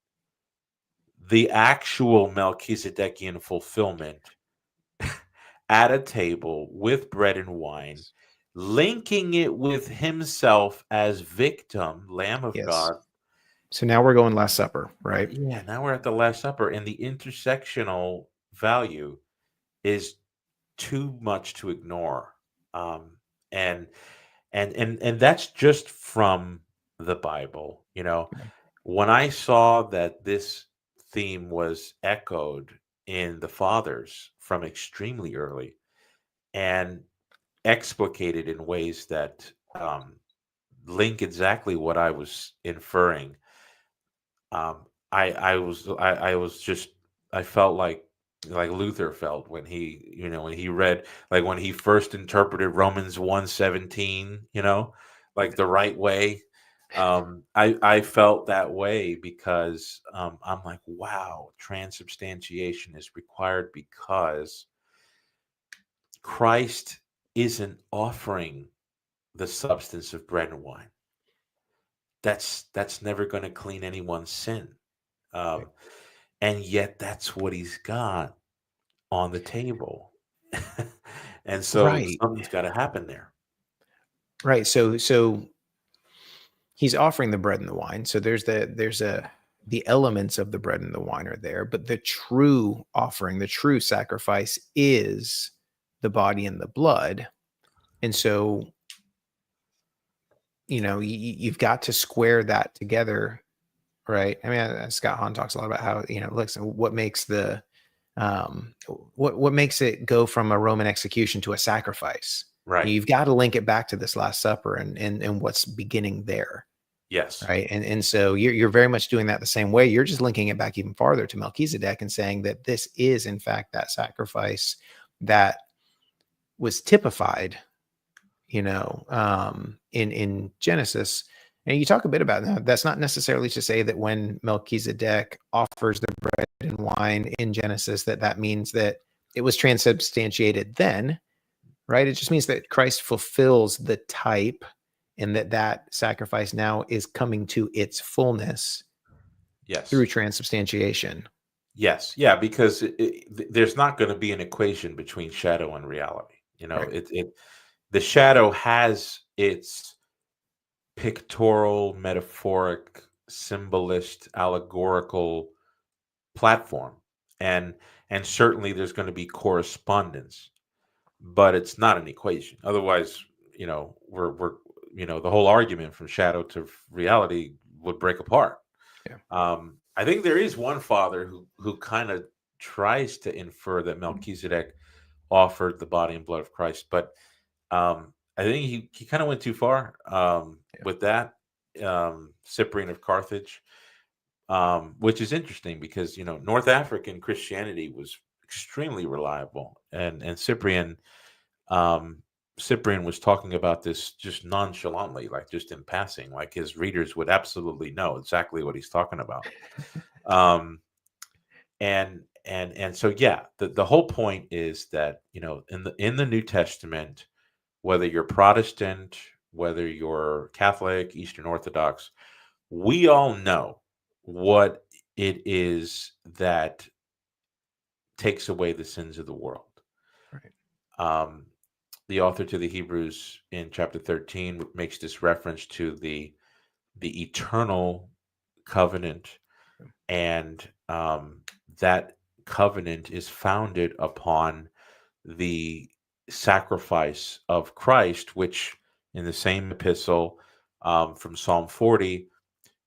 the actual Melchizedekian fulfillment at a table with bread and wine, linking it with himself as victim, Lamb of Yes. God. So now we're going Last Supper, right? Yeah, now we're at the Last Supper, and the intersectional value is too much to ignore. Um, and and that's just from the Bible. Yeah. When I saw that this theme was echoed in the Fathers from extremely early and explicated in ways that link exactly what I was inferring. I was just I felt like Luther felt when he read, like when he first interpreted Romans 1:17, like the right way. I felt that way because I'm like, wow, transubstantiation is required because Christ isn't offering the substance of bread and wine. That's never going to clean anyone's sin. Right. Um, and yet that's what he's got on the table. And so Right. something's got to happen there. Right. So he's offering the bread and the wine. So the elements of the bread and the wine are there, but the true offering, the true sacrifice is the body and the blood. And so, you've got to square that together, right? I mean, Scott Hahn talks a lot about how, listen, what makes it go from a Roman execution to a sacrifice? Right. You've got to link it back to this Last Supper and what's beginning there. Yes. right? And so you're very much doing that the same way. You're just linking it back even farther to Melchizedek and saying that this is in fact that sacrifice that was typified, in Genesis. And you talk a bit about that. That's not necessarily to say that when Melchizedek offers the bread and wine in Genesis, that means that it was transubstantiated then, right? It just means that Christ fulfills the type, and that sacrifice now is coming to its fullness through Yes. transubstantiation. Yes. Yeah. Because there's not going to be an equation between shadow and reality. Right. The shadow has its pictorial, metaphoric, symbolist, allegorical platform, and certainly there's going to be correspondence, but it's not an equation. Otherwise, we're the whole argument from shadow to reality would break apart. Yeah. I think there is one father who kind of tries to infer that Melchizedek offered the body and blood of Christ, but I think he kind of went too far Yeah. with that. Cyprian of Carthage, which is interesting because North African Christianity was extremely reliable, and Cyprian was talking about this just nonchalantly, like just in passing, like his readers would absolutely know exactly what he's talking about. Um, and so yeah, the whole point is that in the New Testament, whether you're Protestant, whether you're Catholic, Eastern Orthodox, we all know what it is that takes away the sins of the world. Right. Um, the author to the Hebrews in chapter 13 makes this reference to the eternal covenant, and that covenant is founded upon the sacrifice of Christ, which in the same epistle from Psalm 40,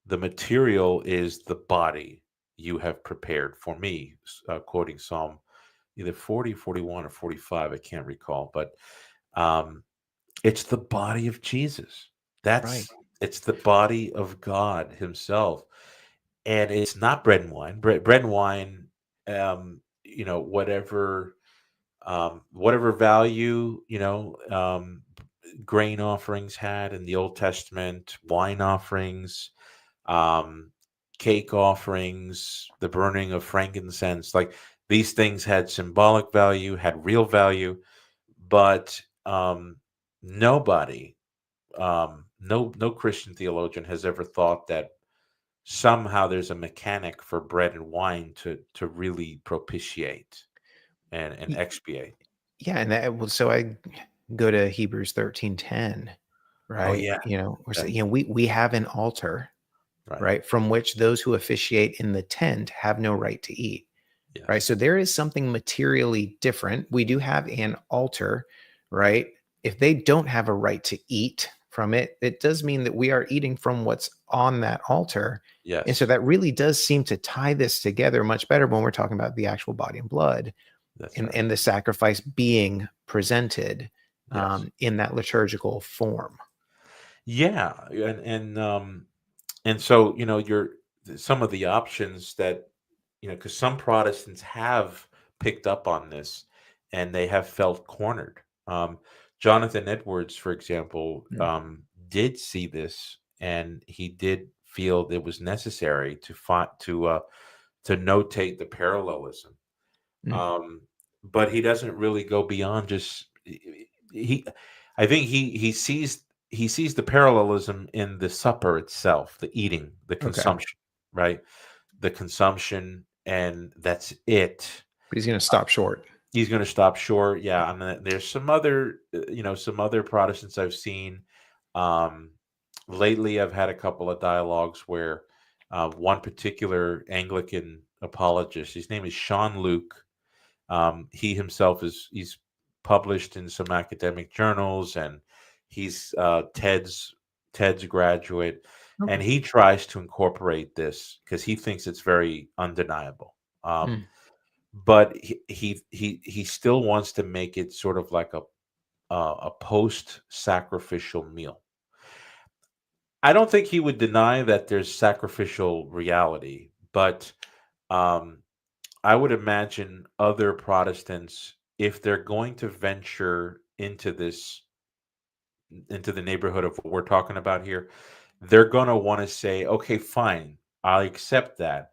the material is the body you have prepared for me, quoting Psalm either 40, 41, or 45. I can't recall, but um, it's the body of Jesus. Right. It's the body of God himself. And it's not bread and wine. Bread and wine, whatever value, grain offerings had in the Old Testament, wine offerings, um, cake offerings, the burning of frankincense, like these things had symbolic value, had real value, but nobody, no Christian theologian has ever thought that somehow there's a mechanic for bread and wine to really propitiate and expiate. Yeah, and so I go to Hebrews 13:10, Oh right? yeah, We're that, saying, we have an altar, right. right, from which those who officiate in the tent have no right to eat, right? Yes, So there is something materially different. We do have an altar, right? If they don't have a right to eat from it, it does mean that we are eating from what's on that altar. And so yes, that really does seem to tie this together much better when we're talking about the actual body and blood, that's and, right. and the sacrifice being presented Yes, in that liturgical form. yeah, and so you're some of the options that because some Protestants have picked up on this and they have felt cornered. Jonathan Edwards, for example, Mm, did see this, and he did feel it was necessary to notate the parallelism. mm. Um, but he doesn't really go beyond just he. I think he sees the parallelism in the supper itself, the eating, the Okay. consumption, right? The consumption, and that's it. But he's going to stop short. He's going to stop short. Yeah. Yeah, and then there's some other Protestants I've seen. Um, lately, I've had a couple of dialogues where one particular Anglican apologist, his name is Sean Luke. He himself he's published in some academic journals, and he's Ted's graduate, and Okay. he tries to incorporate this because he thinks it's very undeniable. Mm, But he still wants to make it sort of like a post sacrificial meal. I don't think he would deny that there's sacrificial reality, but um, I would imagine other Protestants, if they're going to venture into the neighborhood of what we're talking about here, they're going to want to say, okay, fine, I accept that.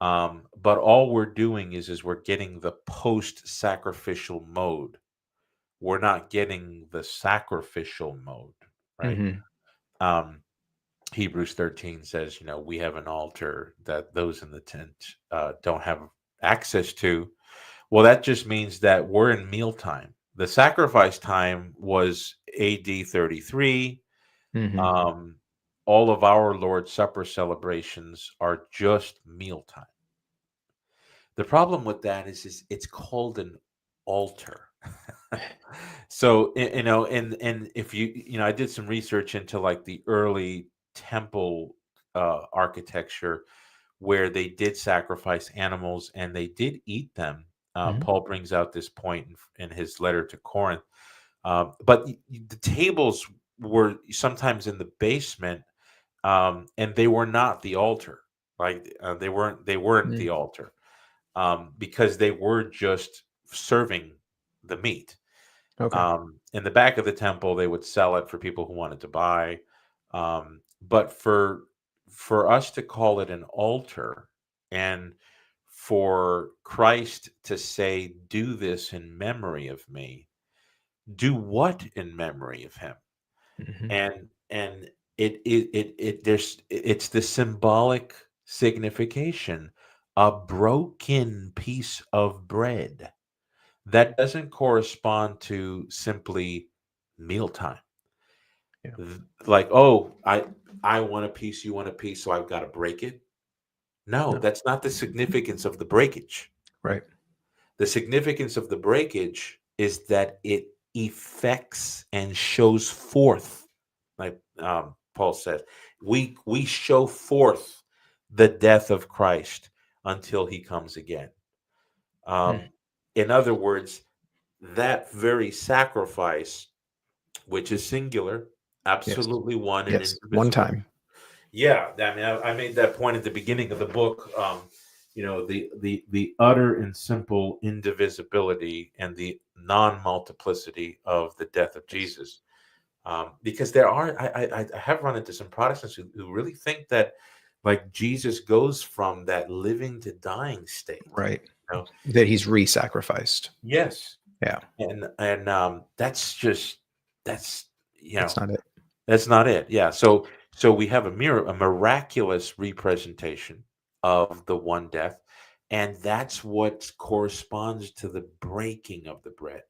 But all we're doing is we're getting the post-sacrificial mode. We're not getting the sacrificial mode, right? Hmm. Um, Hebrews 13 says, we have an altar that those in the tent don't have access to. Well, that just means that we're in mealtime. The sacrifice time was AD 33. Hmm. Um, all of our Lord's Supper celebrations are just mealtime. The problem with that is it's called an altar. So, and if I did some research into like the early temple architecture where they did sacrifice animals and they did eat them. Hmm. Paul brings out this point in his letter to Corinth. But the tables were sometimes in the basement, and they were not the altar. Like they weren't the altar, because they were just serving the meat. Okay. In the back of the temple, they would sell it for people who wanted to buy. But for us to call it an altar, and for Christ to say, "Do this in memory of me," do what in memory of him? Hmm. And it's the symbolic signification, a broken piece of bread that doesn't correspond to simply mealtime. Yeah. Like, oh, I want a piece, you want a piece, so I've got to break it. No, No. that's not the significance of the breakage. Right. The significance of the breakage is that it effects and shows forth, like Paul says, we show forth the death of Christ until he comes again. Mm. Um, in other words, that very sacrifice, which is singular, Yes. absolutely one and Yes. One indivisible. time. Yeah, I mean, I made that point at the beginning of the book. The utter and simple indivisibility and the non-multiplicity of the death of Yes. Jesus. Because there are, I have run into some Protestants who really think that, like, Jesus goes from that living to dying state. Right. You know? That he's re-sacrificed. Yes, Yeah. and that's you That's know not it. That's not it. Yeah. So we have a miraculous representation of the one death, and that's what corresponds to the breaking of the bread.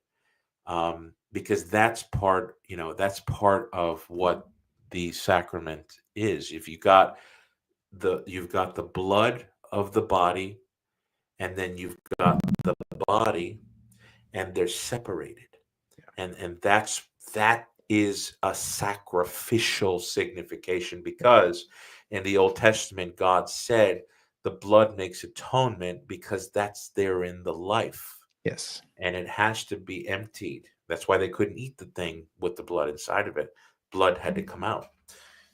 Because that's part of what the sacrament is. If you've got the blood of the body, and then you've got the body, and they're separated, and that is a sacrificial signification, because in the Old Testament God said the blood makes atonement because that's there in the life, Yes. and it has to be emptied. That's why they couldn't eat the thing with the blood inside of it. Blood had to come out.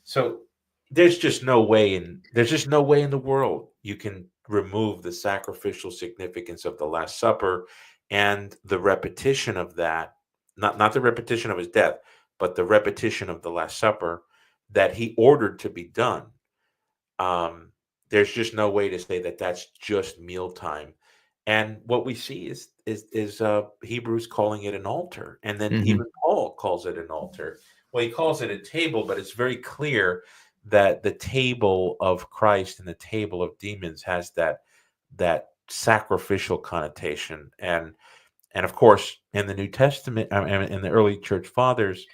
So there's just no way in the world you can remove the sacrificial significance of the Last Supper and the repetition of that, not the repetition of his death, but the repetition of the Last Supper that he ordered to be done. Um, there's just no way to say that that's just mealtime. And what we see is Hebrews calling it an altar, and then Hmm. even Paul calls it an altar. Well, he calls it a table, but it's very clear that the table of Christ and the table of demons has that sacrificial connotation. And of course, in the New Testament, I mean, in the early church fathers,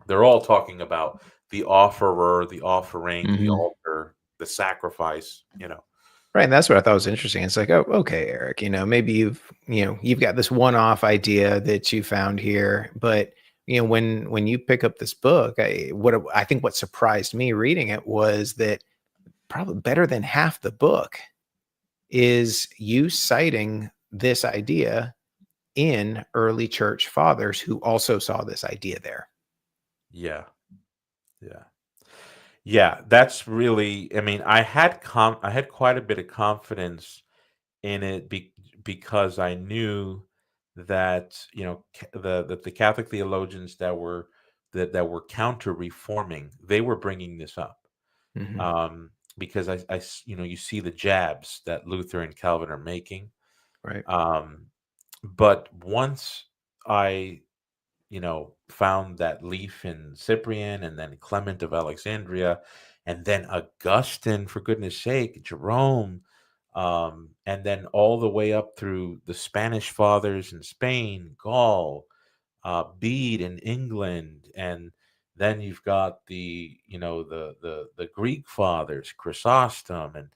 they're all talking about the offerer, the offering, the Hmm. altar, the sacrifice. Right. And that's what I thought was interesting. It's like, oh, okay, Eric, maybe you've got this one-off idea that you found here, but when you pick up this book, I think what surprised me reading it was that probably better than half the book is you citing this idea in early church fathers who also saw this idea there. Yeah, yeah. Yeah, that's really. I mean, I had quite a bit of confidence in it because I knew that the Catholic theologians that were counter reforming, they were bringing this up, Hmm. um, because you see the jabs that Luther and Calvin are making, Right. um, but once I found that leaf in Cyprian and then Clement of Alexandria and then Augustine, for goodness sake, Jerome, and then all the way up through the Spanish fathers in Spain, Gaul, Bede in England, and then you've got the Greek fathers, Chrysostom, and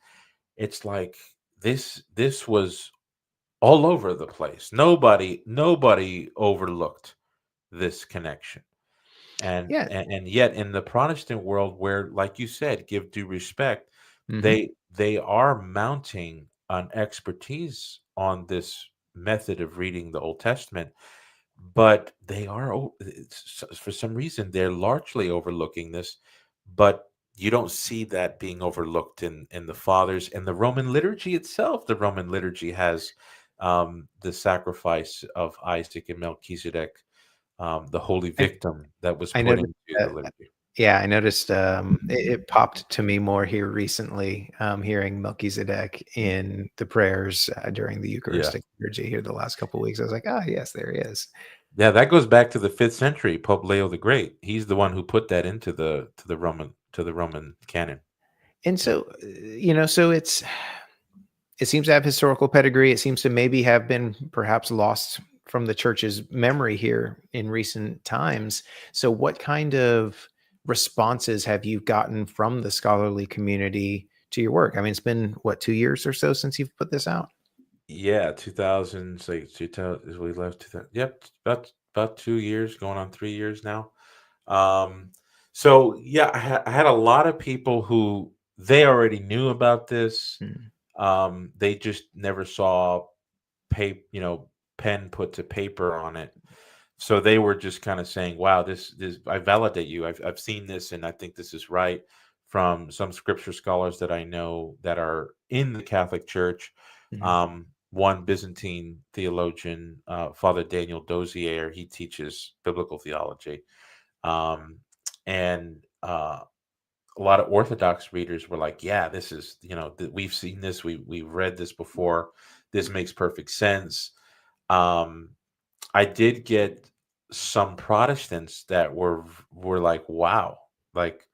it's like this was all over the place. Nobody overlooked this connection. And, Yeah. and and yet in the Protestant world, where, like you said, give due respect, Hmm. they are mounting an expertise on this method of reading the Old Testament, but for some reason they're largely overlooking this. But you don't see that being overlooked in the fathers and the Roman liturgy itself. The Roman liturgy has the sacrifice of Isaac and Melchizedek, the holy I, victim that was I put noticed. into the liturgy. Yeah, I noticed it popped to me more here recently, hearing Melchizedek in the prayers during the Yeah. Eucharistic liturgy here the last couple of weeks. I was like, ah, yes, there he is. Yeah, that goes back to the 5th century, Pope Leo the Great. He's the one who put that into the Roman canon. And Yeah. so, so it seems to have historical pedigree. It seems to maybe have been perhaps lost from the church's memory here in recent times. So, what kind of responses have you gotten from the scholarly community to your work? I mean, it's been what, 2 years or so since you've put this out? Yeah, 2000s, like 2000, we left 2000. Yep, about 2 years, going on 3 years now. Um, so yeah, I had a lot of people who they already knew about this. Mm, They just never saw pen put to paper on it. So they were just kind of saying, "Wow, this I validate you. I've seen this, and I think this is right." From some scripture scholars that I know that are in the Catholic Church, mhm. one Byzantine theologian, Father Daniel Dozier, he teaches biblical theology, um, and a lot of Orthodox readers were like, "Yeah, this is we've seen this, we've read this before. This makes perfect sense." Um, I did get some Protestants that were like, "Wow!" Like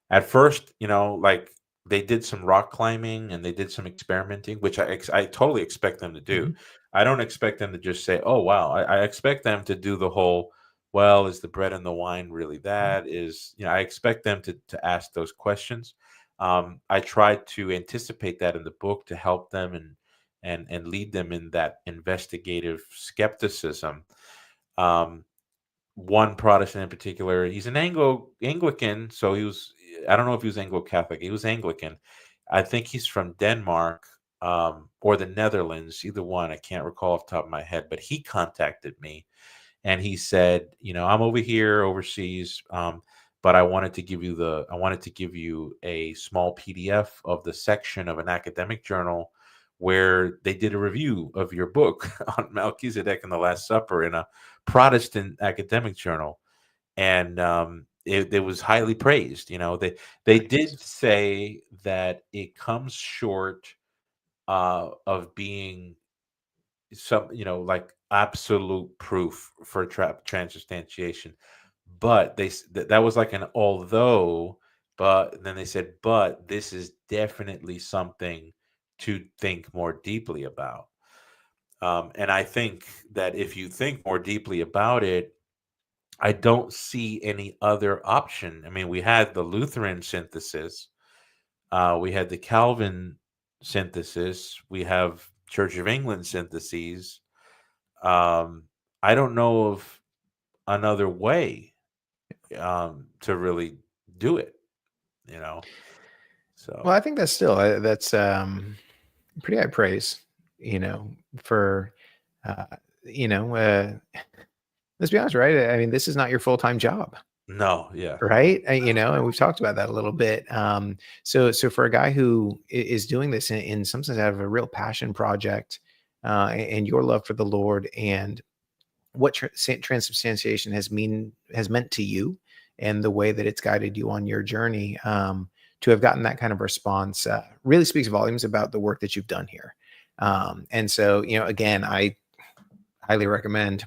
at first, like they did some rock climbing and they did some experimenting, which I totally expect them to do. Mhm. I don't expect them to just say, "Oh, wow." I expect them to do the whole, "Well, is the bread and the wine really that?" I expect them to ask those questions. I tried to anticipate that in the book to help them and lead them in that investigative skepticism. Um, One Protestant in particular, he's an Anglican, so he was. I don't know if he was Anglo Catholic. He was Anglican. I think he's from Denmark, or the Netherlands, either one. I can't recall off the top of my head, but he contacted me and he said, "I'm over here overseas, but I wanted to give you a small PDF of the section of an academic journal where they did a review of your book on Melchizedek and the Last Supper in a Protestant academic journal, and it was highly praised. They did Nice. say that it comes short of being like absolute proof for transubstantiation, but that was like an although, but then they said, but this is definitely something to think more deeply about. And I think that if you think more deeply about it, I don't see any other option. I mean, we had the Lutheran synthesis, we had the Calvin synthesis, we have Church of England syntheses. um, I don't know of another way to really do it, you know. Well, So I think that's still that's pretty high praise, for uh, you know, uh, let's be honest, right? I mean, this is not your full time job. No, yeah. right? And we've talked about that a little bit. So for a guy who is doing this in some sense out of a real passion project, and your love for the Lord, and what transubstantiation has meant to you, and the way that it's guided you on your journey, to have gotten that kind of response, really speaks volumes about the work that you've done here. And so, again, I highly recommend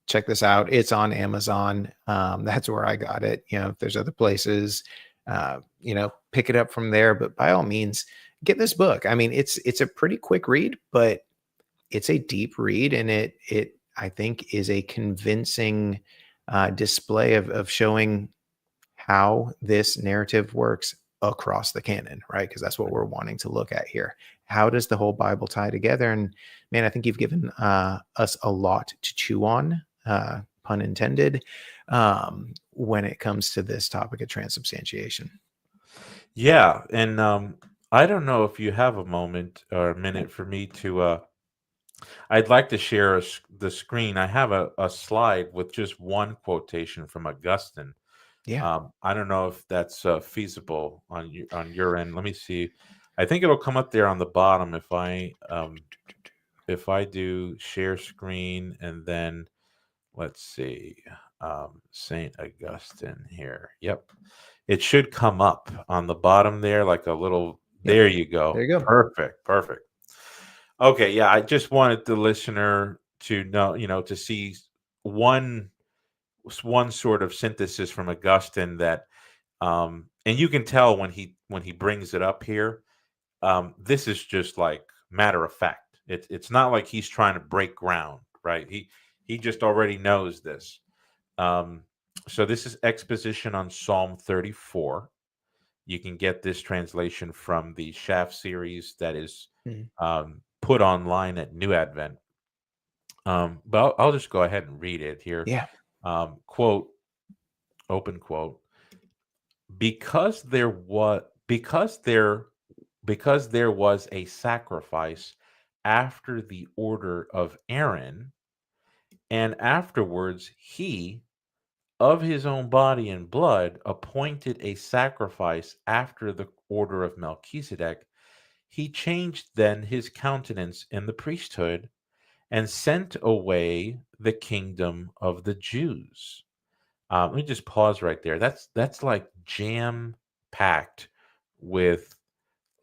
check this out. It's on Amazon. That's where I got it. If there's other places, pick it up from there. But by all means, get this book. I mean, it's a pretty quick read, but it's a deep read, and it I think is a convincing display of showing how this narrative works across the canon, right? Because that's what we're wanting to look at here. How does the whole Bible tie together? And man, I think you've given us a lot to chew on, pun intended, when it comes to this topic of transubstantiation. Yeah, and I don't know if you have a moment or a minute for me to. I'd like to share the screen. I have a slide with just one quotation from Augustine. Yeah. I don't know if that's feasible on your end. Let me see. I think it'll come up there on the bottom if I do share screen, and then let's see, Saint Augustine here. Yep, it should come up on the bottom there, like a little. Yep. There you go. There you go. Perfect. Perfect. Okay, yeah, I just wanted the listener to know, to see one sort of synthesis from Augustine that, and you can tell when he brings it up here, this is just like matter of fact. It's not like he's trying to break ground, right? He just already knows this. So this is exposition on Psalm 34. You can get this translation from the Shaft series that is put online at New Advent. But I'll just go ahead and read it here. Yeah. Quote, open quote. Because there was a sacrifice after the order of Aaron, and afterwards he of his own body and blood appointed a sacrifice after the order of Melchizedek, he changed then his countenance in the priesthood and sent away the kingdom of the Jews. Let me just pause right there. That's like jam packed with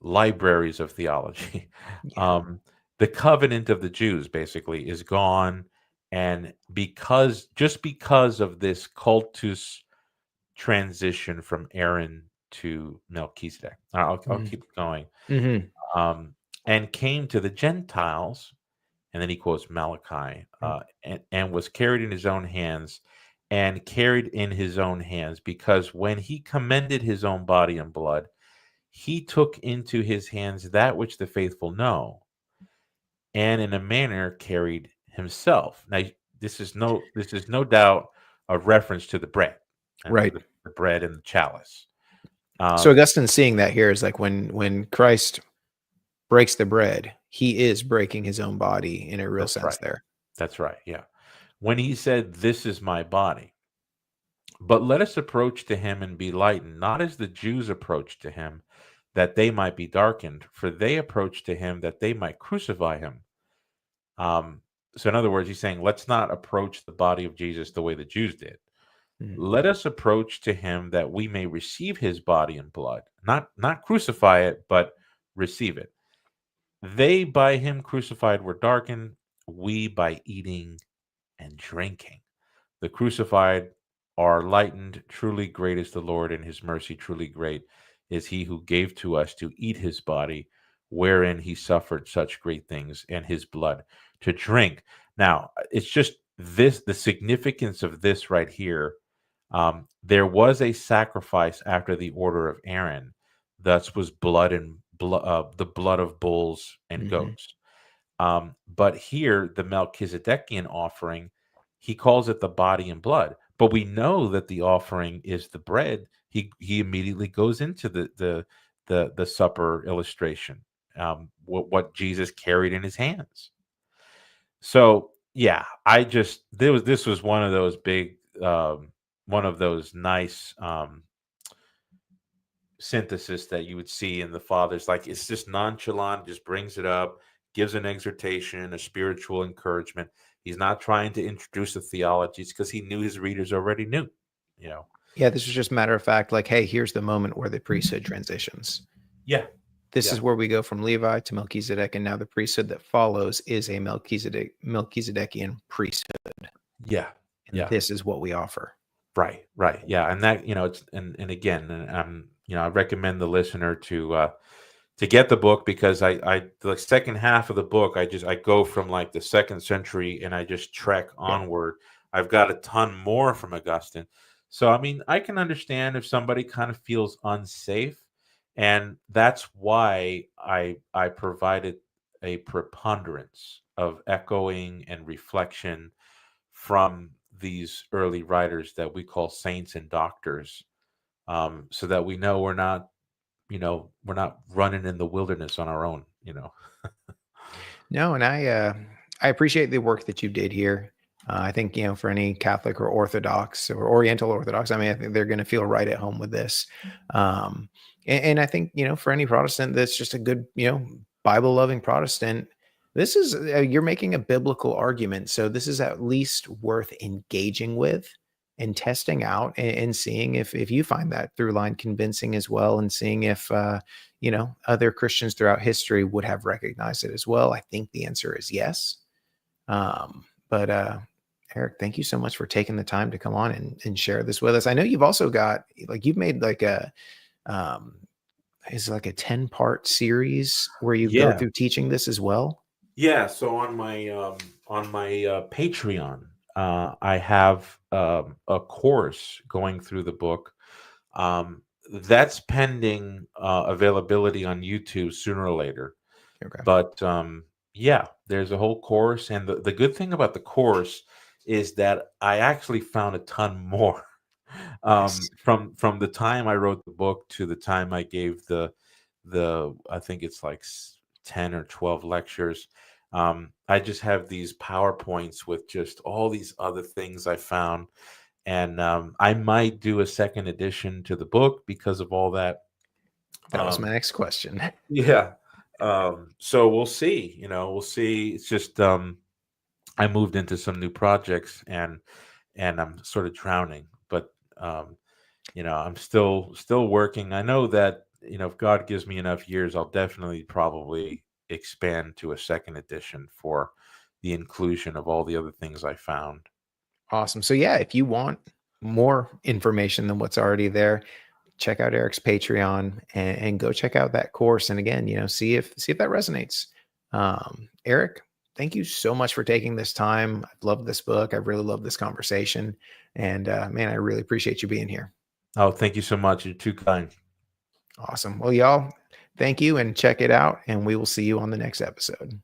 libraries of theology. Yeah. The covenant of the Jews basically is gone, and because of this cultus transition from Aaron to Melchizedek, I'll keep going. Mm-hmm. And came to the Gentiles, and then he quotes Malachi, and was carried in his own hands, because when he commended his own body and blood, he took into his hands that which the faithful know, and in a manner carried himself. Now, this is no doubt a reference to the bread, and Right. the bread and the chalice. So Augustine's seeing that here is like when Christ breaks the bread, he is breaking his own body in a real sense right. there. That's right. Yeah. When he said, "This is my body," but let us approach to him and be lightened, not as the Jews approached to him, that they might be darkened, for they approached to him that they might crucify him. So in other words, he's saying, let's not approach the body of Jesus the way the Jews did. Let us approach to him that we may receive his body and blood, not crucify it, but receive it. They by him crucified were darkened, we by eating and drinking. The crucified are lightened. Truly great is the Lord, and his mercy truly great is he who gave to us to eat his body, wherein he suffered such great things, and his blood to drink. Now, it's just this, the significance of this right here. There was a sacrifice after the order of Aaron, thus was blood and the blood of bulls and goats. But here, the Melchizedekian offering, he calls it the body and blood. But we know that the offering is the bread. He immediately goes into the supper illustration, what Jesus carried in his hands. So yeah, this was one of those big one of those nice synthesis that you would see in the fathers. Like, it's just nonchalant, just brings it up, gives an exhortation, a spiritual encouragement. He's not trying to introduce the theologies because he knew his readers already knew, you know. Yeah, this was just matter of fact, like, hey, here's the moment where the priesthood transitions. Yeah. This is where we go from Levi to Melchizedek, and now the priesthood that follows is a Melchizedekian priesthood. Yeah. And this is what we offer. Right. Yeah. And that, it's, and again, I recommend the listener to get the book, because the second half of the book, I go from like the 2nd century and I just trek onward. I've got a ton more from Augustine. So, I mean, I can understand if somebody kind of feels unsafe. And that's why I provided a preponderance of echoing and reflection from these early writers that we call saints and doctors, so that we know we're not running in the wilderness on our own. No, and I appreciate the work that you did here. I think, for any Catholic or Orthodox or Oriental Orthodox, I mean, I think they're going to feel right at home with this. And I think, for any Protestant that's just a good, Bible loving Protestant, this is, you're making a biblical argument. So this is at least worth engaging with and testing out, and seeing if you find that through line convincing as well, and seeing if, other Christians throughout history would have recognized it as well. I think the answer is yes. But Erick, thank you so much for taking the time to come on and share this with us. I know you've also got, like, you've made like is like a 10-part series where you go through teaching this as well. Yeah. So on my Patreon, I have a course going through the book. That's pending availability on YouTube sooner or later. Okay. But there's a whole course, and the good thing about the course is that I actually found a ton more from the time I wrote the book to the time I gave the I think it's like 10 or 12 lectures. I just have these PowerPoints with just all these other things I found, and I might do a second edition to the book because of all that. That was my next question. Yeah. So we'll see. We'll see. It's just I moved into some new projects, and I'm sort of drowning, but I'm still working. I know that, if God gives me enough years, I'll definitely probably expand to a second edition for the inclusion of all the other things I found. Awesome. So yeah, if you want more information than what's already there, check out Erick's Patreon and go check out that course. And again, see if that resonates. Erick, thank you so much for taking this time. I've loved this book. I've really loved this conversation. And man, I really appreciate you being here. Oh, thank you so much. You're too kind. Awesome. Well, y'all, thank you, and check it out. And we will see you on the next episode.